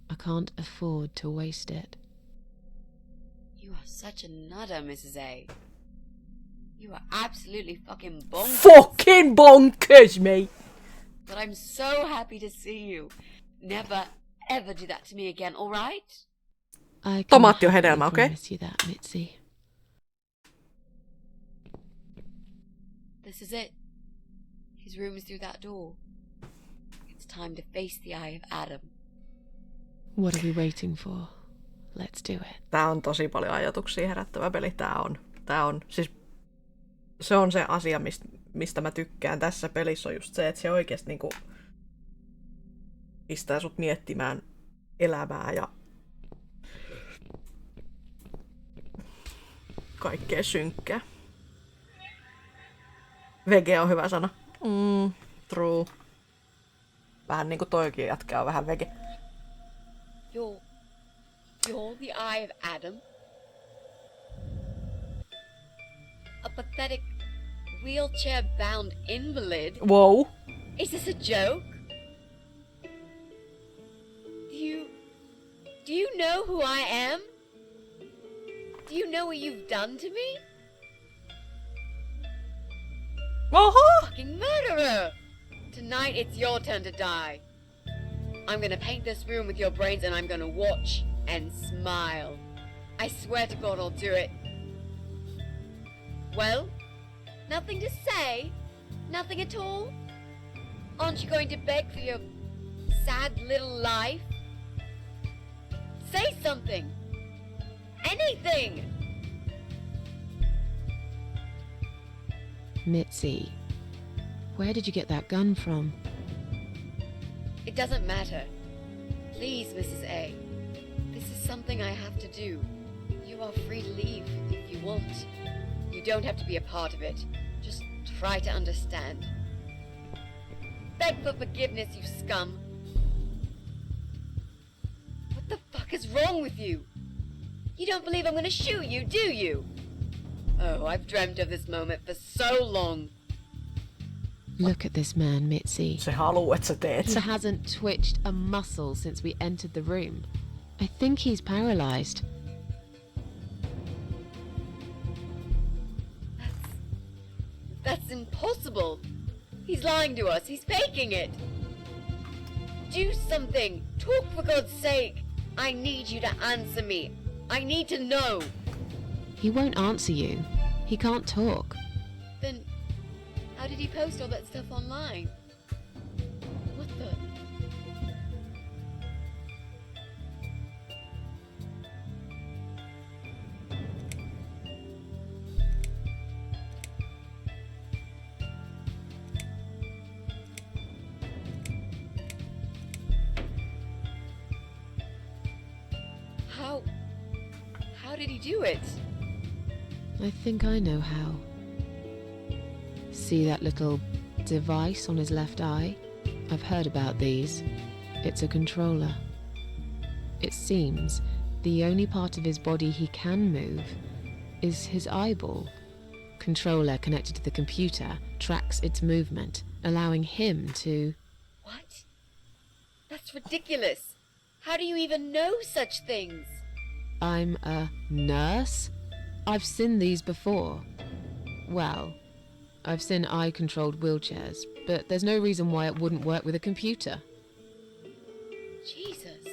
I can't afford to waste it. You are such a nutter, Mrs. A. You are absolutely fucking bonkers. Fucking bonkers, mate. But I'm so happy to see you. Never, ever do that to me again, alright? I can Tomaatti on hedelmä, happily okei? promise you that, Mitzi. This is it. His room is through that door. It's time to face the eye of Adam. What are we waiting for? Let's do it. Tää on tosi paljon ajatuksia herättävä peli. Tää on siis se on se asia, mistä mä tykkään tässä pelissä on just se, että se oikeesti niinku pistää sut miettimään elämää ja kaikkea synkkää. Vege on hyvä sana. True. Vähän niinku toikin jätkä on vähän vege. You're the eye of Adam? A pathetic, wheelchair-bound invalid? Wow. Is this a joke? Do you know who I am? Do you know what you've done to me? Fucking murderer! Tonight it's your turn to die. I'm gonna paint this room with your brains and I'm gonna watch and smile. I swear to God I'll do it. Well, nothing to say? Nothing at all? Aren't you going to beg for your sad little life? Say something! Anything! Mitzi, Where did you get that gun from? It doesn't matter. Please, Mrs. A. This is something I have to do. You are free to leave if you want. You don't have to be a part of it. Just try to understand. Beg for forgiveness, you scum. What the fuck is wrong with you? You don't believe I'm gonna shoot you, do you? Oh, I've dreamt of this moment for so long. Look at this man, Mitzi. Se haluu, että sä teet He se. hasn't twitched a muscle since we entered the room. I think he's paralyzed. That's impossible. He's lying to us. He's faking it. Do something. Talk for God's sake. I need you to answer me. I need to know. He won't answer you. He can't talk. Then, how did he post all that stuff online? What the? How did he do it? I think I know how. See that little device on his left eye? I've heard about these. It's a controller. It seems the only part of his body he can move is his eyeball. Controller connected to the computer tracks its movement, allowing him to... What? That's ridiculous. How do you even know such things? I'm a nurse? I've seen these before. Well, I've seen eye-controlled wheelchairs, but there's no reason why it wouldn't work with a computer. Jesus.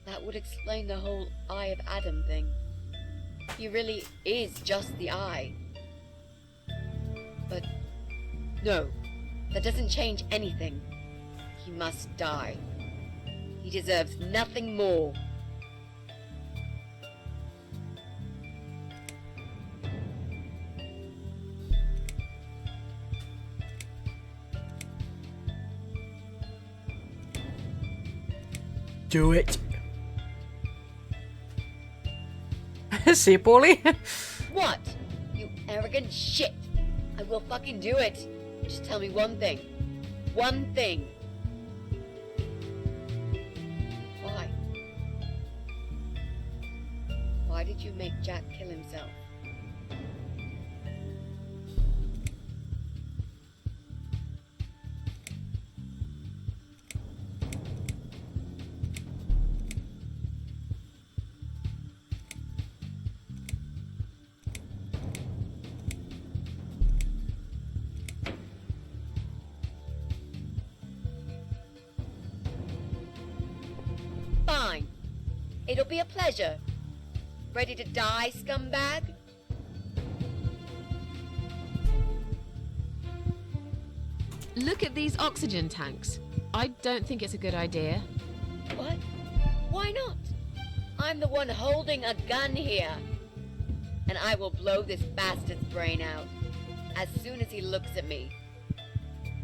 That would explain the whole Eye of Adam thing. He really is just the eye. But no, that doesn't change anything. He must die. He deserves nothing more. Do it. Sipuli. What? You arrogant shit. I will fucking do it. Just tell me one thing. One thing. Why? Why did you make Jack kill himself? Fine. It'll be a pleasure. Ready to die, scumbag? Look at these oxygen tanks. I don't think it's a good idea. What? Why not? I'm the one holding a gun here. And I will blow this bastard's brain out as soon as he looks at me.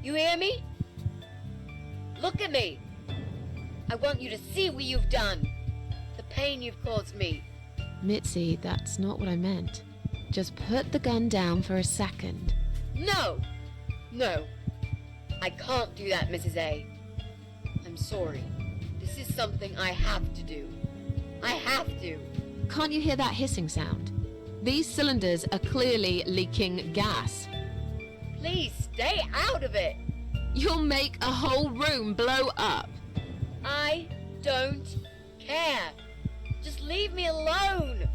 You hear me? Look at me. I want you to see what you've done. The pain you've caused me. Mitzi, that's not what I meant. Just put the gun down for a second. No! No. I can't do that, Mrs. A. I'm sorry. This is something I have to do. I have to. Can't you hear that hissing sound? These cylinders are clearly leaking gas. Please stay out of it. You'll make a whole room blow up. I don't care. Just leave me alone.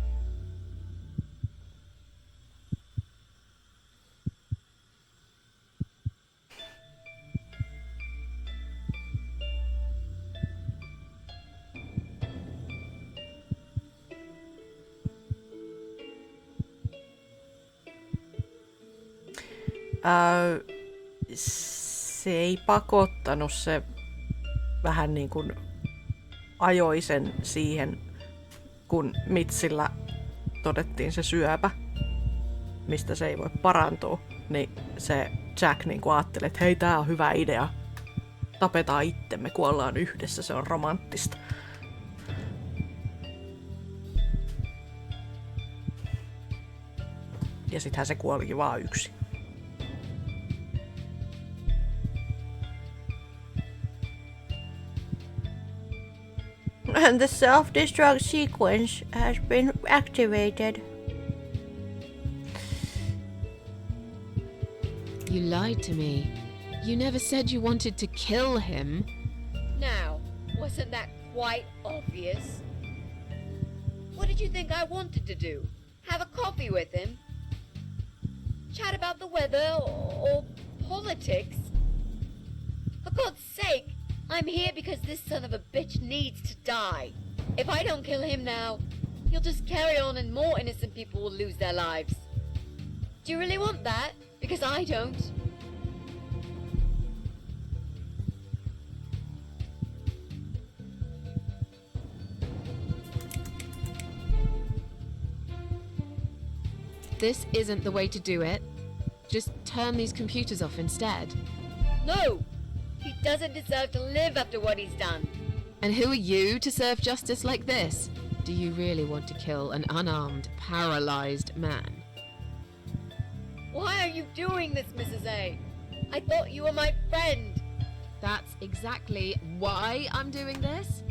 Se ei pakottanut, se vähän niin kuin ajoi sen siihen, kun Mitsillä todettiin se syöpä, mistä se ei voi parantua, niin se Jack niinku ajattelee, että hei, tää on hyvä idea. Tapetaan itsemme, kuollaan yhdessä, se on romanttista. Ja sittenhän se kuolikin vaan yksin. And the self-destruct sequence has been activated. You lied to me. You never said you wanted to kill him. Now, wasn't that quite obvious? What did you think I wanted to do? Have a coffee with him? Chat about the weather or politics? For God's sake, I'm here because this son of a bitch needs to die. If I don't kill him now, he'll just carry on and more innocent people will lose their lives. Do you really want that? Because I don't. This isn't the way to do it. Just turn these computers off instead. No! He doesn't deserve to live after what he's done. And who are you to serve justice like this? Do you really want to kill an unarmed, paralyzed man? Why are you doing this, Mrs. A? I thought you were my friend. That's exactly why I'm doing this.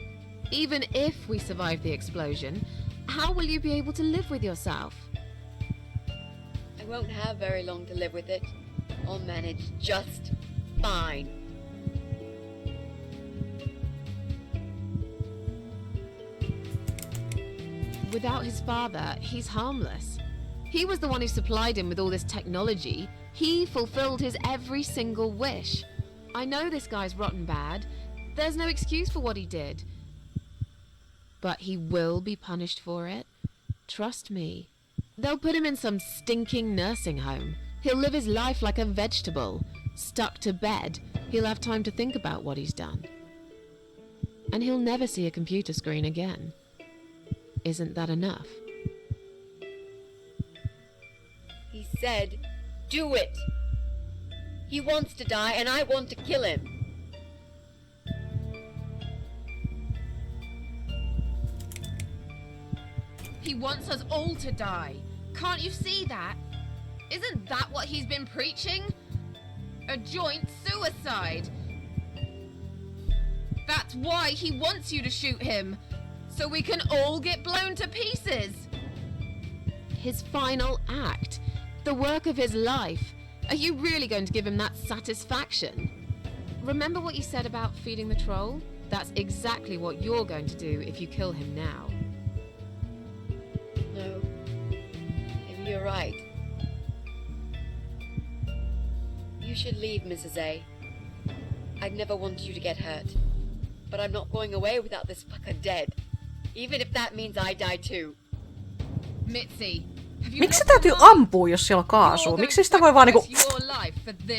Even if we survive the explosion, how will you be able to live with yourself? I won't have very long to live with it. I'll manage just fine. Without his father, he's harmless. He was the one who supplied him with all this technology. He fulfilled his every single wish. I know this guy's rotten bad. There's no excuse for what he did. But he will be punished for it. Trust me. They'll put him in some stinking nursing home. He'll live his life like a vegetable. Stuck to bed. He'll have time to think about what he's done. And he'll never see a computer screen again. Isn't that enough? He said, do it! He wants to die and I want to kill him. He wants us all to die. Can't you see that? Isn't that what he's been preaching? A joint suicide. That's why he wants you to shoot him. So we can all get blown to pieces. His final act. The work of his life. Are you really going to give him that satisfaction? Remember what you said about feeding the troll? That's exactly what you're going to do if you kill him now. No. Maybe you're right. You should leave, Mrs. A. I'd never want you to get hurt. But I'm not going away without this fucker dead. Even if that means I die too. Mitzi, miksi se täytyy ampua, jos siellä on kaasua? Miksi sitä voi vaan niinku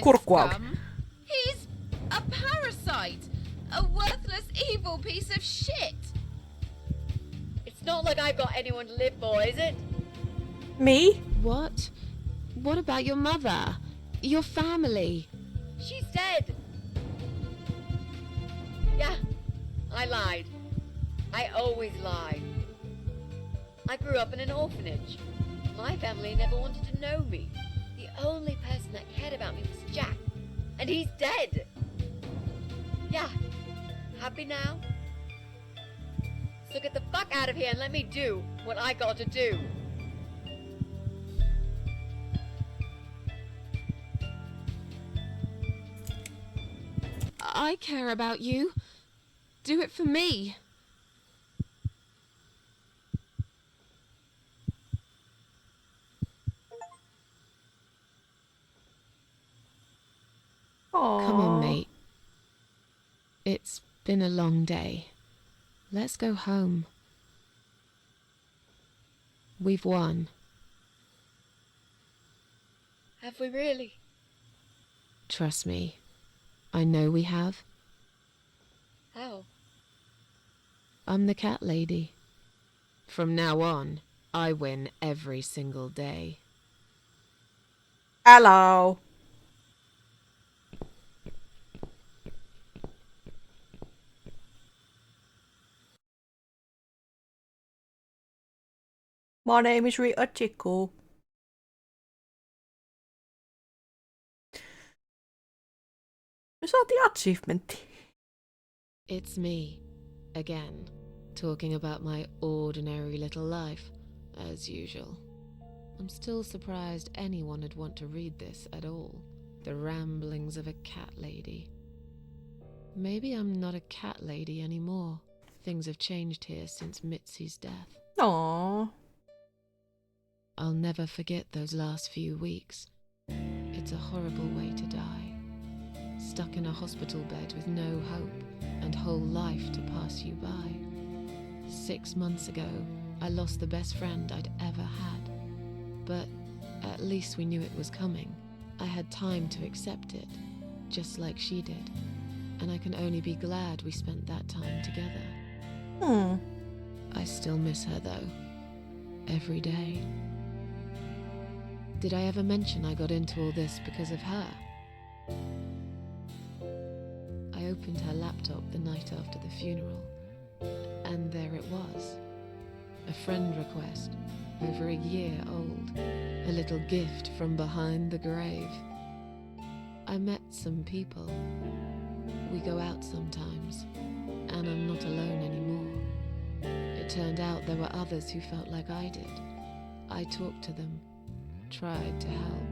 kurkku auki? He's a parasite. A worthless evil piece of shit. It's not like I've got anyone to live for, is it? Me? What? What about your mother? Your family? She's dead. Yeah, I lied. I always lie. I grew up in an orphanage. My family never wanted to know me. The only person that cared about me was Jack. And he's dead. Yeah. Happy now? So get the fuck out of here and let me do what I got to do. I care about you. Do it for me. Come on, mate. It's been a long day. Let's go home. We've won. Have we really? Trust me. I know we have. How? I'm the cat lady. From now on, I win every single day. Hello. My name is Rita Chico. Me saatiin achievementti. It's me, again, talking about my ordinary little life, as usual. I'm still surprised anyone would want to read this at all. The ramblings of a cat lady. Maybe I'm not a cat lady anymore. Things have changed here since Mitzi's death. Aww. I'll never forget those last few weeks. It's a horrible way to die. Stuck in a hospital bed with no hope and whole life to pass you by. 6 months ago, I lost the best friend I'd ever had. But at least we knew it was coming. I had time to accept it, just like she did. And I can only be glad we spent that time together. I still miss her though. Every day. Did I ever mention I got into all this because of her? I opened her laptop the night after the funeral, and there it was. A friend request, over a year old, a little gift from behind the grave. I met some people. We go out sometimes, and I'm not alone anymore. It turned out there were others who felt like I did. I talked to them, tried to help.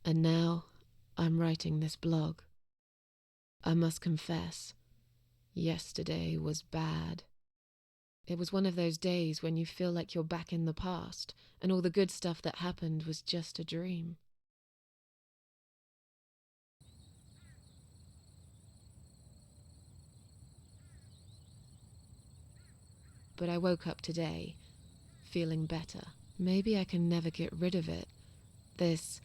And now, I'm writing this blog. I must confess, yesterday was bad. It was one of those days when you feel like you're back in the past, and all the good stuff that happened was just a dream. But I woke up today, feeling better. Maybe I can never get rid of it. This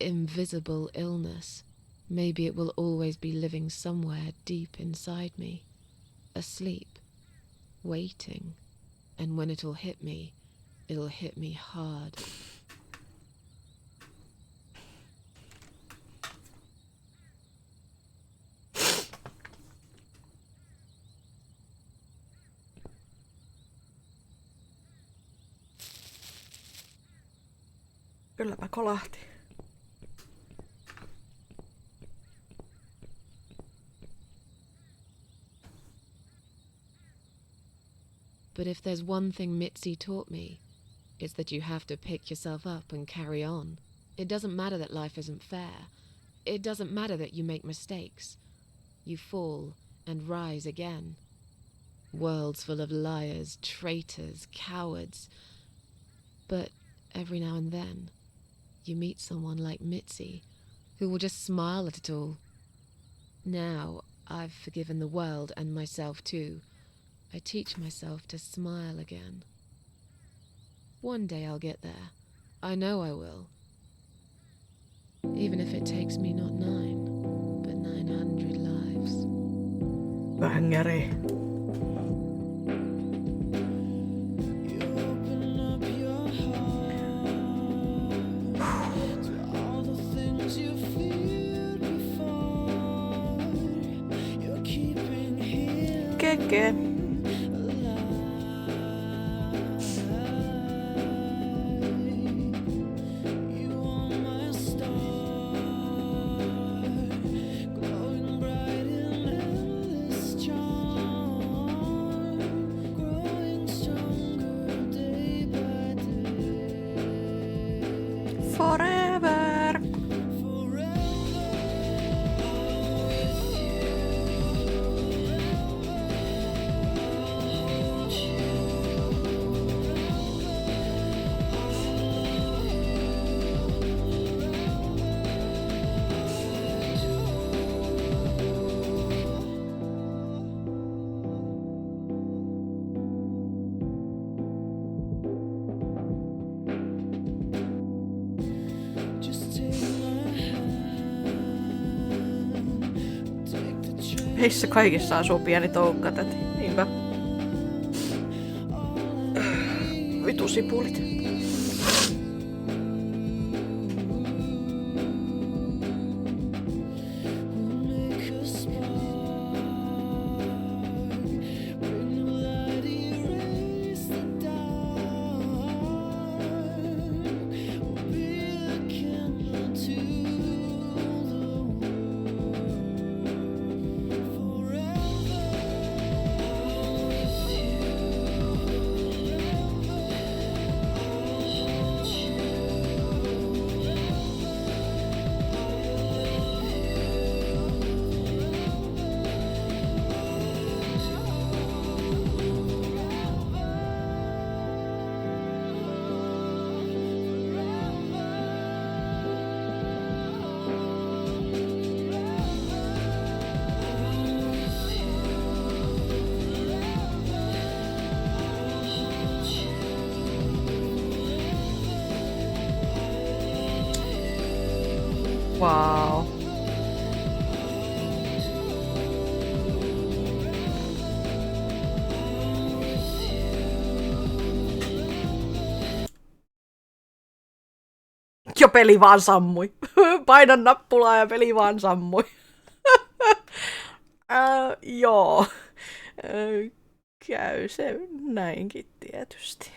invisible illness. Maybe it will always be living somewhere deep inside me, asleep, waiting, and when it'll hit me hard. Kylläpä kolahti. But if there's one thing Mitzi taught me, it's that you have to pick yourself up and carry on. It doesn't matter that life isn't fair. It doesn't matter that you make mistakes. You fall and rise again. Worlds full of liars, traitors, cowards. But every now and then, you meet someone like Mitzi, who will just smile at it all. Now, I've forgiven the world and myself too. I teach myself to smile again. One day I'll get there. I know I will. Even if it takes me not 9, but 900 lives. Bangeri. Keke. Forever. Heissä kaikissa asuu pieni toukkatäti. Niinpä. Vitu sipulit. Wow. Ja peli vaan sammui. Painan nappulaa ja peli vaan sammui. Joo. Käy se näinkin tietysti.